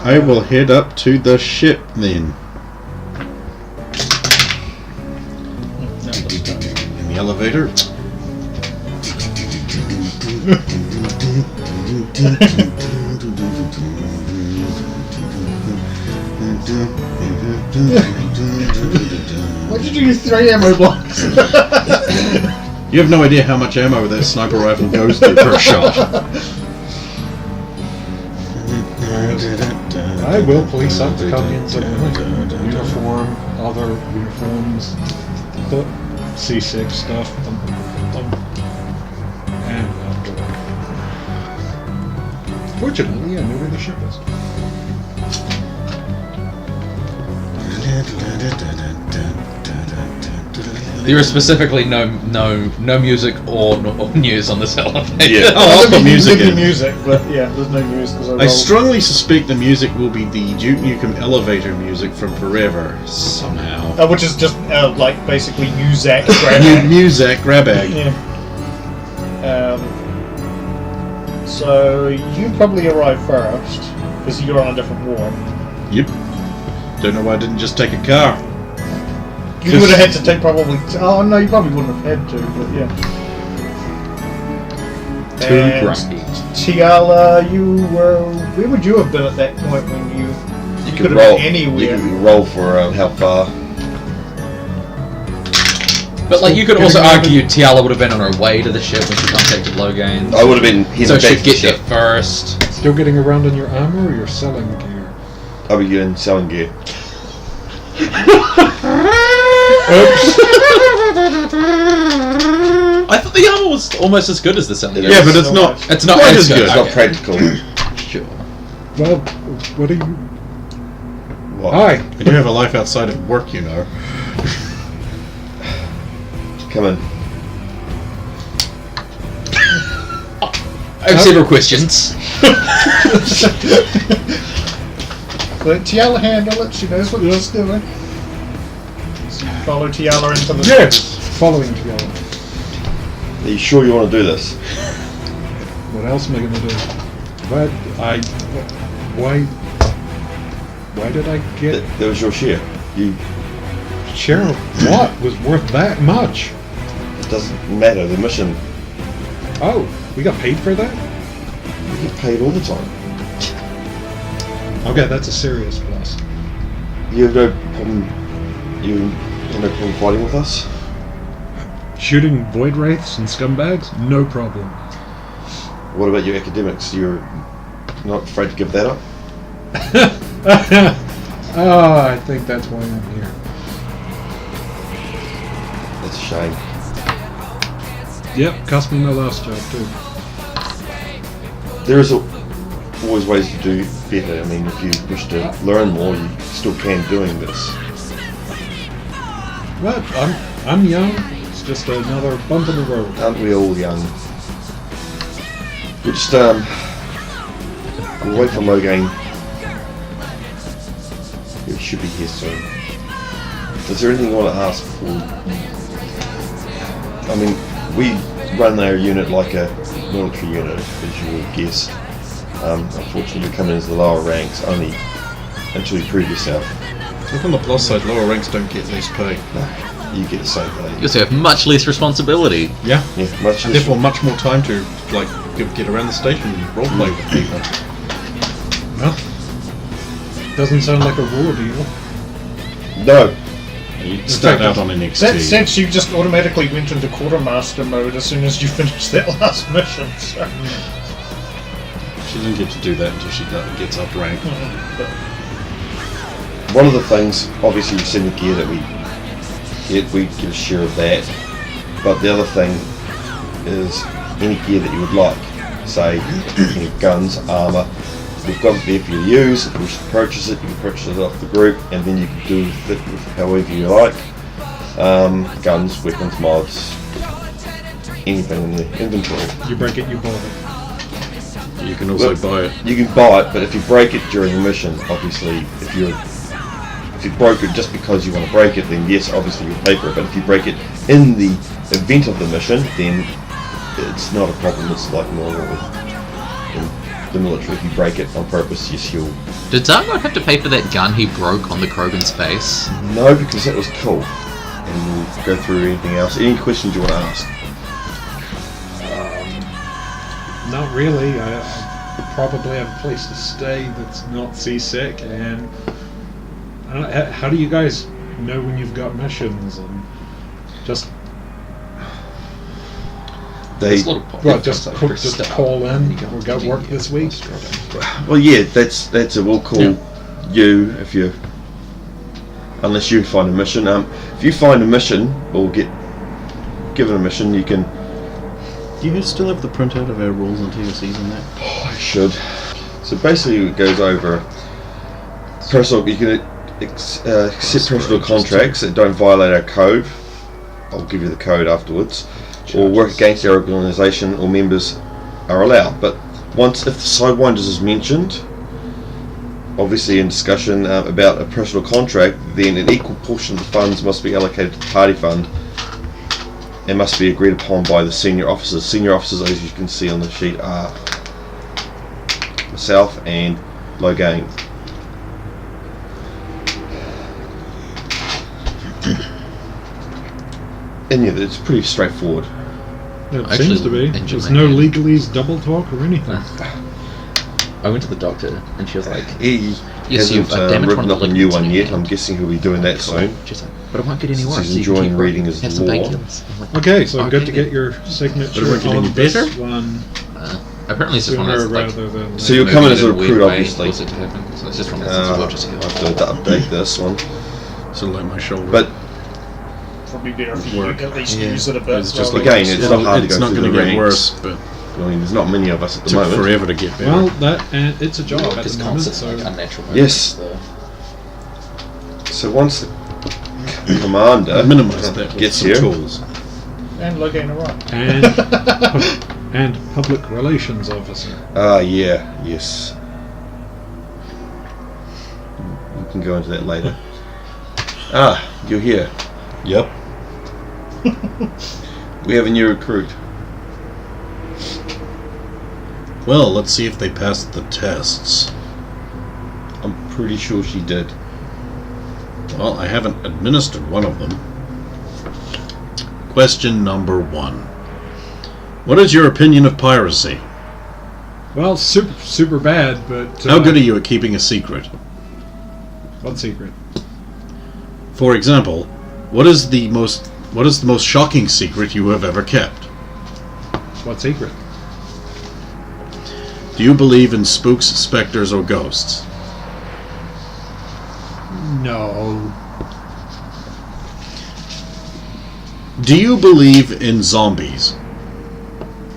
I will head up to the ship then. In the elevator. Why did you use 3 ammo blocks? You have no idea how much ammo that sniper rifle goes through per shot. I will police up the Guardians of uniform, other uniforms, the C6 stuff, and fortunately, I know where the ship is. There is specifically no music or news on this elevator. Yeah. I'll put music in. music, but yeah, there's no news because I strongly suspect the music will be the Duke Nukem elevator music from Forever, somehow. which is just like basically Muzak. Muzak, Grabag. Yeah. So you probably arrive first because you're on a different ward. Yep. Don't know why I didn't just take a car. You would have had to take probably. Oh no, you probably wouldn't have had to, but yeah. Too And grumpy. Tiala, you were. Where would you have been at that point when you? You could could have roll. been anywhere. You could roll for how far. But like you could also argue Tiala would have been on her way to the ship when she contacted Logain. I would have been heading So back she'd to the get there ship. first. Still getting around in your armor, or you're selling gear? I'll be getting selling gear. I thought the armor was almost as good as the selling. Yeah, but it's so not. much. It's not quite as as good. good. It's not Okay. practical. Sure. Well, what do you? What? Hi. I do have a life outside of work, you know. Come in. I have several questions. Let Tiala handle it. She knows what she's doing. Follow Tiala into the. Yes. Following together. Are you sure you want to do this? What else am I gonna do? But why did I get That was your share. You. share of what was worth that much? It doesn't matter. The mission. Oh, we got paid for that? You get paid all the time. Okay, that's a serious plus. You have no problem. You have no problem fighting with us. Shooting void wraiths and scumbags? No problem. What about your academics? You're not afraid to give that up? Oh, I think that's why I'm here. That's a shame. Yep, cost me my last job too. There is always ways to do better. I mean, if you wish to learn more, you still can doing this. But I'm young. It's just another bump in the road. Aren't we all young? We'll just we'll wait for Logain. He should be here soon. Is there anything you want to ask before? I mean, we run our unit like a military unit, as you would guess. Unfortunately, we come in as the lower ranks only until you prove yourself. Look on the plus side, lower ranks don't get less pay. No, you get the same pay. You also have much less responsibility. Yeah. Yeah, much And less. therefore much more time to like get around the station and roleplay with people. Well, doesn't sound like a war deal. No, You start out on an That XT. sense, you just automatically went into quartermaster mode as soon as you finished that last mission. So. She doesn't get to do that until she gets up rank. one of the things, obviously you've seen the gear that we get a share of that, but the other thing is any gear that you would like, say any guns, armour, we've got it there for you to use. If you wish to purchase it, you can purchase it off the group and then you can do with it however you like. Guns, weapons, mods, anything in the inventory. You break it, you buy it. You can also Look, buy it. You can buy it, but if you break it during the mission, obviously, if you broke it just because you want to break it, then yes, obviously you'll pay for it. But if you break it in the event of the mission, then it's not a problem. It's like normal in the military. If you break it on purpose, yes, you'll... Did Zargot have to pay for that gun he broke on the Krogan's face? No, because that was cool. And we'll go through anything else. Any questions you want to ask? Not really. I probably have a place to stay that's not seasick. And I don't know, how do you guys know when you've got missions and just There's a lot of well, just call in or go work this week? Well, yeah, that's it. We'll call you if you, unless you find a mission. If you find a mission or get given a mission, you can. Do you still have the printout of our rules and TOCs and that? Oh, I should. So basically, it goes over personal. You can accept personal contracts that don't violate our code. I'll give you the code afterwards. Or work against our organisation or members are allowed. But once, if the Sidewinders is mentioned, obviously in discussion about a personal contract, then an equal portion of the funds must be allocated to the party fund and must be agreed upon by the senior officers. Senior officers, as you can see on the sheet, are myself and Logain. And yeah, it's pretty straightforward. It Actually, seems to be. Engine There's Man. no legalese double talk or anything. I went to the doctor and she was like, He yes, you've hasn't damaged written one of up the a new ligaments one in your yet. I'm hand. guessing he'll be doing that soon. She's like, but it won't get any Since worse. he's so you can enjoying keep reading running. his Have some law. painkillers. I'm like, Okay, so good to okay. get your signature But it won't get on any this better? one Apparently it's just one of sooner those, like, rather than So you're later. coming as a moving in recruit, weird way obviously. was it to happen. So it's just one of those I'll things we'll just go. have to update this one. So like my shoulder. But Probably better if you Work. at least Yeah. use it a bit. It's just rather like Again, than it's not hard to it's go not through going the to get ranks. worse, but I mean, there's not many of us at it the took moment. forever to get better. Well, that and it's a job at Just the moment. constant, So like, unnatural Yes. movements, So once the commander Minimize that with gets some here, tools. And Logain right. and public relations officer. yes. We can go into that later. You're here. Yep. We have a new recruit. Well, let's see if they passed the tests. I'm pretty sure she did. Well, I haven't administered one of them. Question number 1. What is your opinion of piracy? Well, super bad, but How good are you at keeping a secret? What secret? For example, what is the most shocking secret you have ever kept? What secret? Do you believe in spooks, specters, or ghosts? No. Do you believe in zombies?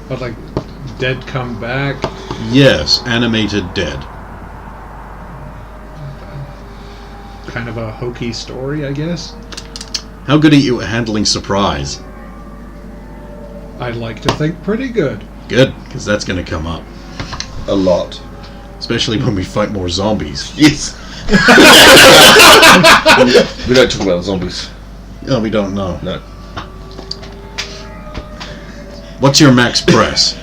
But like, dead come back. Yes, animated dead. Kind of a hokey story, I guess. How good are you at handling surprise? I'd like to think pretty good. Good, because that's going to come up. A lot. Especially when we fight more zombies. Yes. We don't talk about zombies. Oh, we don't know. No. What's your max press?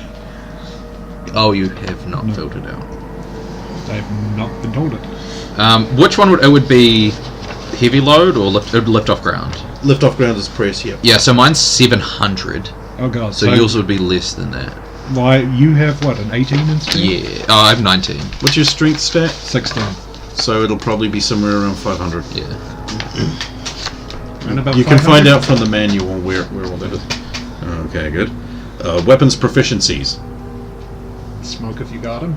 Oh, you have not filled it out. I've not been told it. Which one would be heavy load or lift off ground? Lift off ground is press, yep. Yeah, so mine's 700. Oh god. So yours would be less than that. Why, you have what, an 18 instead? Yeah. Oh, I have 19. What's your strength stat? 16. So it'll probably be somewhere around 500. Yeah. And about You can 500? find out from the manual where all that is. Okay, good. Weapons proficiencies. Smoke if you got him.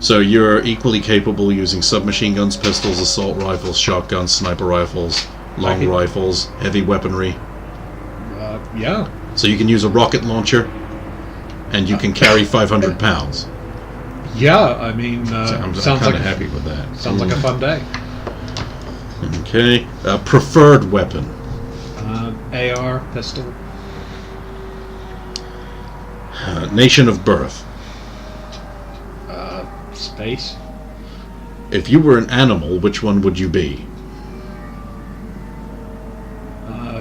So you're equally capable using submachine guns, pistols, assault rifles, shotguns, sniper rifles, long Okay. rifles, heavy weaponry. Yeah. So you can use a rocket launcher, and you can carry 500 pounds. Yeah, I mean, So I'm sounds kind like of happy with that. sounds like a fun day. Okay. Preferred weapon. AR, pistol. Nation of birth. Space. If you were an animal, which one would you be?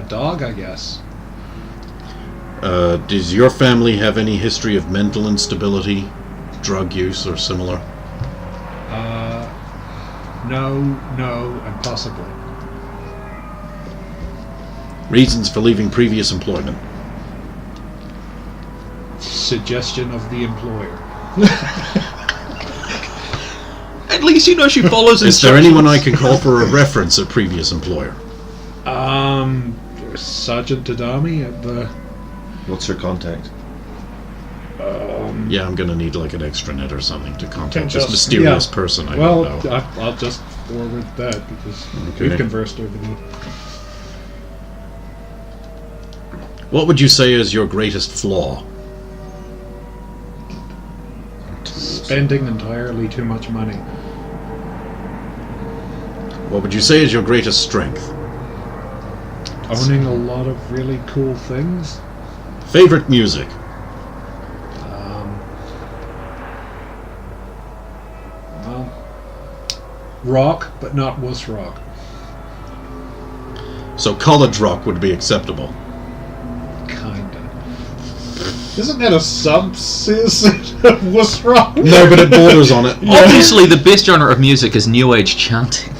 Dog, I guess. Does your family have any history of mental instability, drug use, or similar? No, and possibly. Reasons for leaving previous employment. Suggestion of the employer. At least you know she follows Is there instructions. anyone I can call for a reference at previous employer? Sergeant Tadami at the. What's her contact? Yeah, I'm gonna need like an extranet or something to contact Just- this mysterious yeah. person. I Well, don't know. I'll just forward that because Okay. we've conversed over the. What would you say is your greatest flaw? Spending entirely too much money. What would you say is your greatest strength? Owning a lot of really cool things. Favorite music? Well, rock, but not wuss rock. So college rock would be acceptable. Kinda. Isn't that a subset of wuss rock? No, but it borders on it. Obviously, the best genre of music is New Age chanting.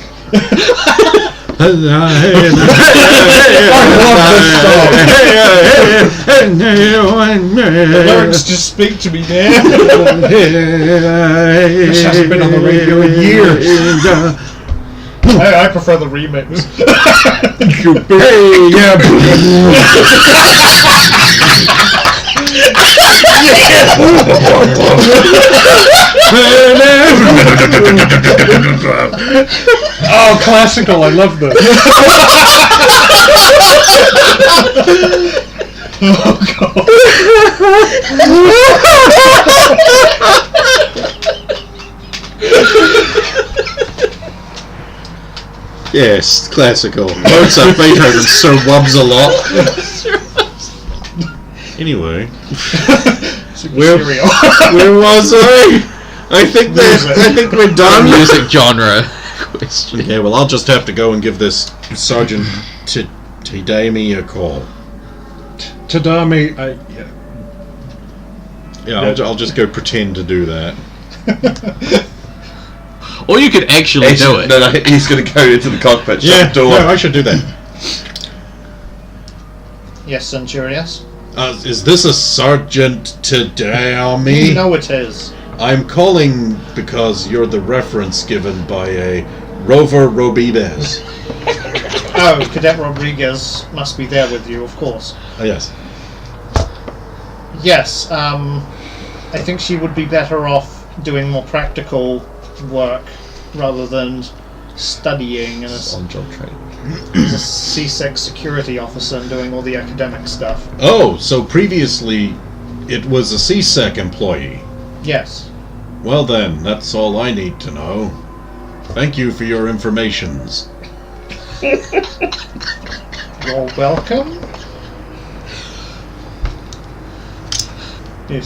The lyrics just speak to me now. This hasn't been on the radio in years. I prefer the remix. Oh, classical! I love this. Yes, classical. Mozart, Beethoven, Sir Wubbs a lot. Anyway, where was I? I think we're done. Music genre question. Okay, well, I'll just have to go and give this Sergeant Tadami a call. Tadami, Yeah, I'll just go pretend to do that. Or you could actually do it. No, he's going to go into the cockpit. Shut Yeah, the door. no, I should do that. Yes, Centurious. Is this a Sergeant Tadami? No, it is. I'm calling because you're the reference given by a Rover Robibes. Oh, Cadet Rodriguez must be there with you, of course. Oh, yes. Yes, I think she would be better off doing more practical work rather than studying as On-job training. a C6 security officer and doing all the academic stuff. Oh, so previously it was a CSEC employee. Yes. Well then, that's all I need to know. Thank you for your informations. You're welcome.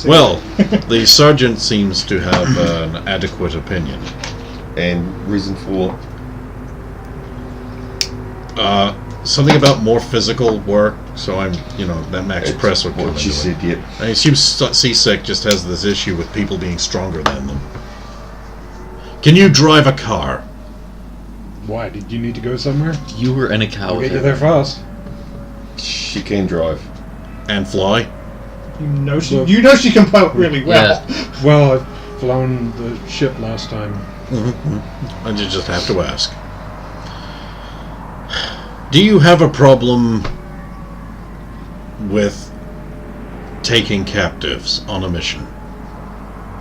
Well, the sergeant seems to have an adequate opinion. And reason for Something about more physical work, so I'm, that Max Press would come what she into it. said, yep. I assume CSEC just has this issue with people being stronger than them. Can you drive a car? why? Did you need to go somewhere? You were in a car We'll with get you her. there fast. She can drive. And fly? You know she can boat really well. Well, I've flown the ship last time. I just have to ask. Do you have a problem with taking captives on a mission?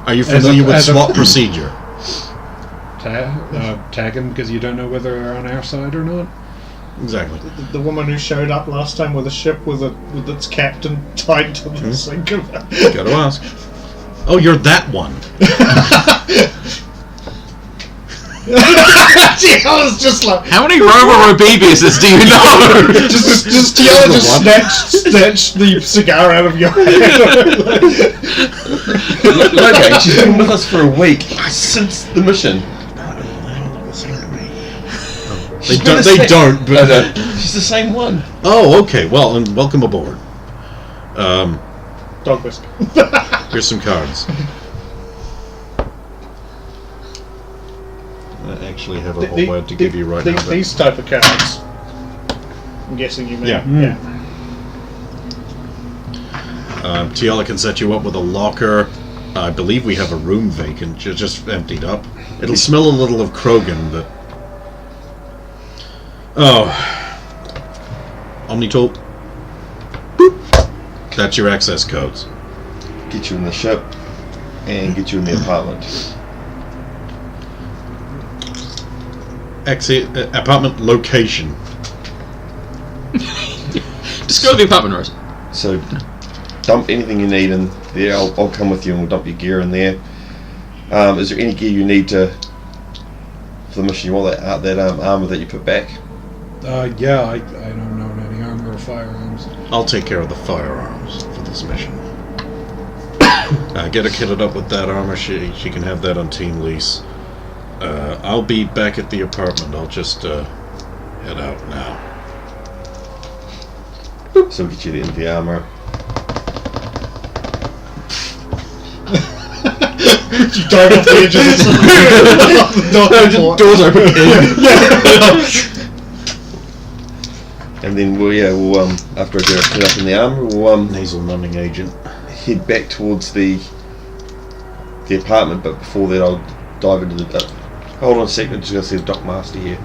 Are you familiar with as a- SWAT procedure? Tag him because you don't know whether they're on our side or not. Exactly. The woman who showed up last time with a ship with its captain tied to the sink of it. Gotta ask. Oh, you're that one. Tiala's just like How many Rover Robibiuses do you know? just Tiala just snatched the cigar out of your hand. Okay, she's been with us for a week since the mission. They don't, but... She's the same one. Oh, okay. Well, and welcome aboard. Dog whisk. Here's some cards. I actually have a whole word to give you right now. but- These type of cards. I'm guessing you mean. Yeah. Yeah. Tiala can set you up with a locker. I believe we have a room vacant, just emptied up. It'll smell a little of Krogan, but... Oh. Omnitool. Boop. That's your access codes. Get you in the ship and get you in the apartment. Apartment location. Just go to the apartment, Rose. So, dump anything you need in there. I'll come with you and we'll dump your gear in there. Is there any gear you need for the mission? You want that armor that you put back? Yeah, I don't know any armor or firearms. I'll take care of the firearms for this mission. Get her kitted up with that armor. She can have that on team lease. I'll be back at the apartment. I'll just head out now. So we'll get you into the armor. You dart off the edge of the Doors open. And then we'll after I get up in the armor, we'll Nasal numbing agent. head back towards the apartment. But before that, I'll dive into the. Hold on a second. I'm just going to see the Dock Master here.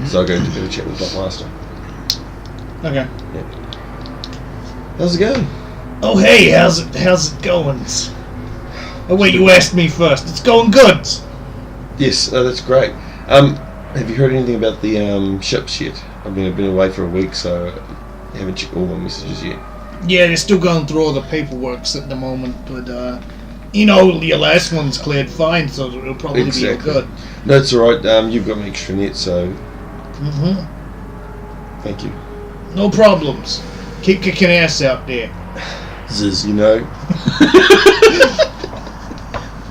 So I'll go to get a chat with the Dock Master. Okay. Yeah. How's it going? Oh hey, how's it going? Oh wait, you asked me first. It's going good. Yes, that's great. Have you heard anything about the ships yet? I've been away for a week, so I haven't checked all my messages yet. Yeah, they're still going through all the paperwork at the moment, but your last one's cleared fine, so it'll probably be all good. No, it's alright. You've got my extra net, so thank you. No problems. Keep kicking ass out there. Ziz, you know.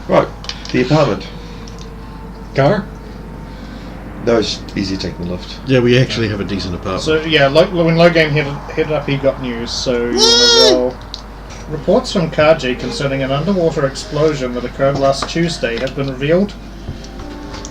Right, the apartment. Car? No, it's easy taking the lift. Yeah, we actually have a decent apartment. So yeah, when Logan headed up, he got news. So you want to roll. Reports from Kaji concerning an underwater explosion that occurred last Tuesday have been revealed.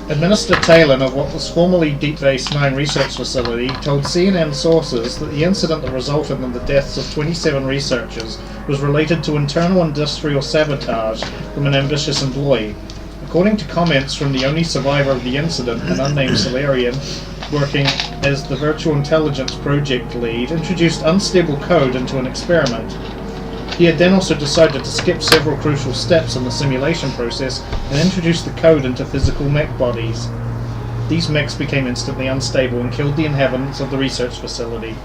Administrator Talon of what was formerly Deep Base 9 research facility told CNN sources that the incident that resulted in the deaths of 27 researchers was related to internal industrial sabotage from an ambitious employee. According to comments from the only survivor of the incident, an unnamed Solarian, working as the Virtual Intelligence Project lead, introduced unstable code into an experiment. He had then also decided to skip several crucial steps in the simulation process and introduce the code into physical mech bodies. These mechs became instantly unstable and killed the inhabitants of the research facility.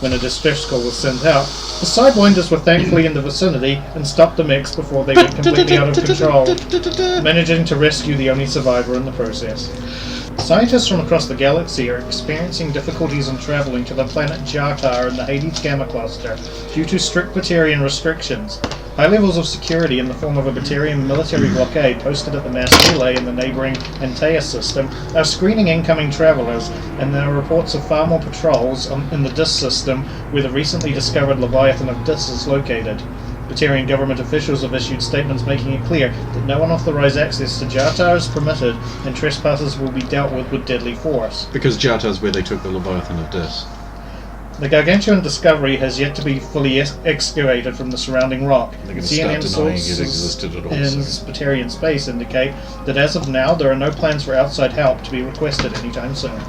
When a distress call was sent out, the Sidewinders were thankfully in the vicinity and stopped the mechs before they went completely out of control, managing to rescue the only survivor in the process. Scientists from across the galaxy are experiencing difficulties in traveling to the planet Jartar in the Hades Gamma Cluster due to strict Batarian restrictions. High levels of security in the form of a Batarian military blockade posted at the mass relay in the neighbouring Antaeus system are screening incoming travellers, and there are reports of far more patrols in the Dis system where the recently discovered Leviathan of Dis is located. Batarian government officials have issued statements making it clear that no unauthorized access to Jartar is permitted and trespassers will be dealt with deadly force. Because Jartar's where they took the Leviathan of Dis. The gargantuan discovery has yet to be fully excavated from the surrounding rock. They're going to start denying it existed at all. In Batarian space indicate that as of now there are no plans for outside help to be requested anytime soon.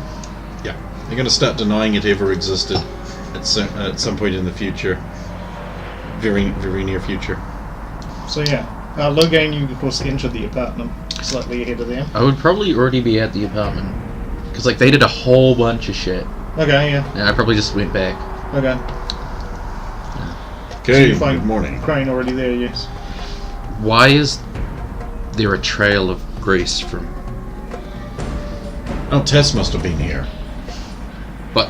Yeah, they're going to start denying it ever existed at some point in the future. Very, very near future. So yeah, Logan, you of course entered the apartment slightly ahead of them. I would probably already be at the apartment. Because, like, they did a whole bunch of shit. Okay, yeah. And I probably just went back. Okay. Okay, So good morning. Crane already there, yes. Why is there a trail of grease from... Oh, Tess must have been here. But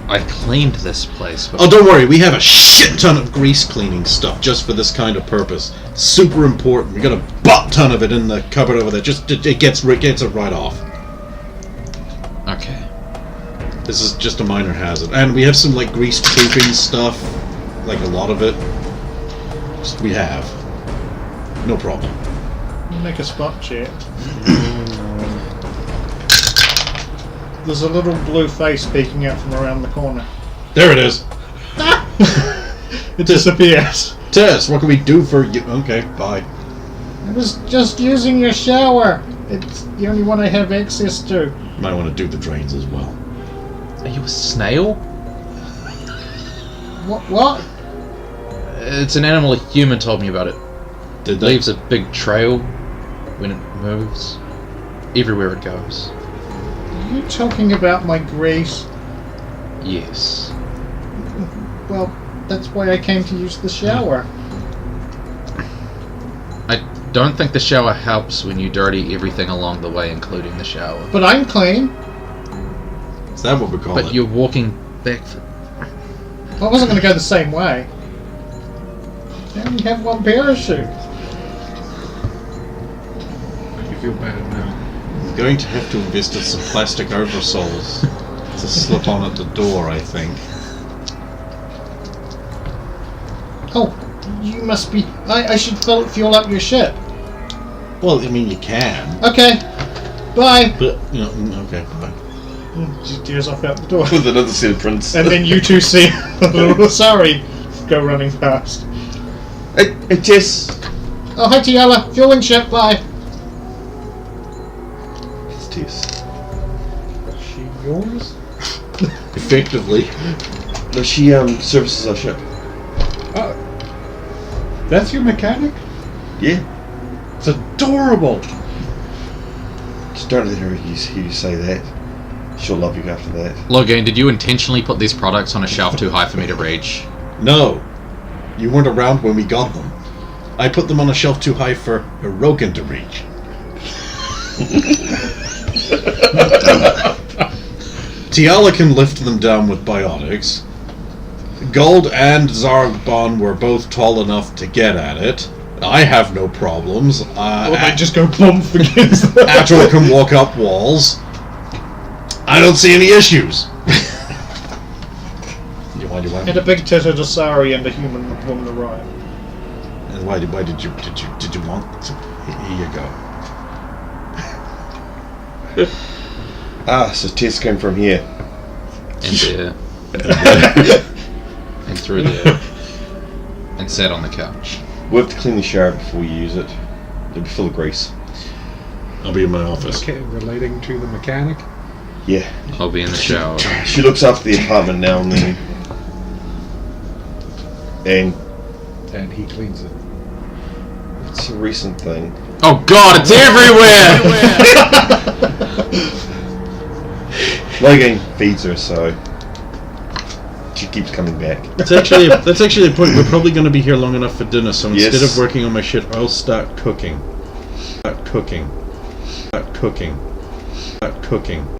I cleaned this place before. Oh, don't worry, we have a shit ton of grease cleaning stuff just for this kind of purpose. Super important. We got a butt ton of it in the cupboard over there. Just it gets it right off. Okay. This is just a minor hazard. And we have some, like, grease-proofing stuff. Like, a lot of it. We have. No problem. Make a spot check. There's a little blue face peeking out from around the corner. There it is. It disappears. Tess, what can we do for you? Okay, bye. I was just using your shower. It's the only one I have access to. Might want to do the drains as well. Are you a snail? What? It's an animal. A human told me about it. Did It they? leaves a big trail when it moves. Everywhere it goes. Are you talking about my grace? Yes. Well, that's why I came to use the shower. I don't think the shower helps when you dirty everything along the way, including the shower. But I'm clean. Is that what we call it? But you're walking back. I wasn't going to go the same way. I only have one parachute. You feel bad now. I'm going to have to invest in some plastic oversoles to slip on at the door, I think. Oh, you must be... I should fuel up your ship. Well, I mean, you can. Okay. Bye. But, you know, okay, bye. She tears off out the door. With another set of prints. And then you two see sorry, go running past. Hey, Jess! Oh, hi Tiala. Fueling ship, bye. It's Tess. Is she yours? Effectively. No, she services our ship. Oh. That's your mechanic? Yeah. It's adorable. Just don't let her hear you say that. She'll love you after that. Logan, did you intentionally put these products on a shelf too high for me to reach? No. You weren't around when we got them. I put them on a shelf too high for Rogan to reach. Tiala can lift them down with biotics. Gold and Zargbon were both tall enough to get at it. I have no problems. Or they just go bump against the... Ator can walk up walls. I don't see any issues. Why do you want? And a big titted Asari and a human woman arrive. And why did you want? Here you go. So Tess came from here. And there. And through there. And sat on the couch. We have to clean the shower before we use it. It'll be full of grease. I'll be in my office. Okay, relating to the mechanic. Yeah. I'll be in the shower. She looks after the apartment now and then. And And he cleans it. it's a recent thing. Oh god, it's everywhere! Logan feeds her, so she keeps coming back. That's actually the point. We're probably going to be here long enough for dinner. So instead Yes. of working on my shit, I'll start cooking. Start cooking. Start cooking. Start cooking.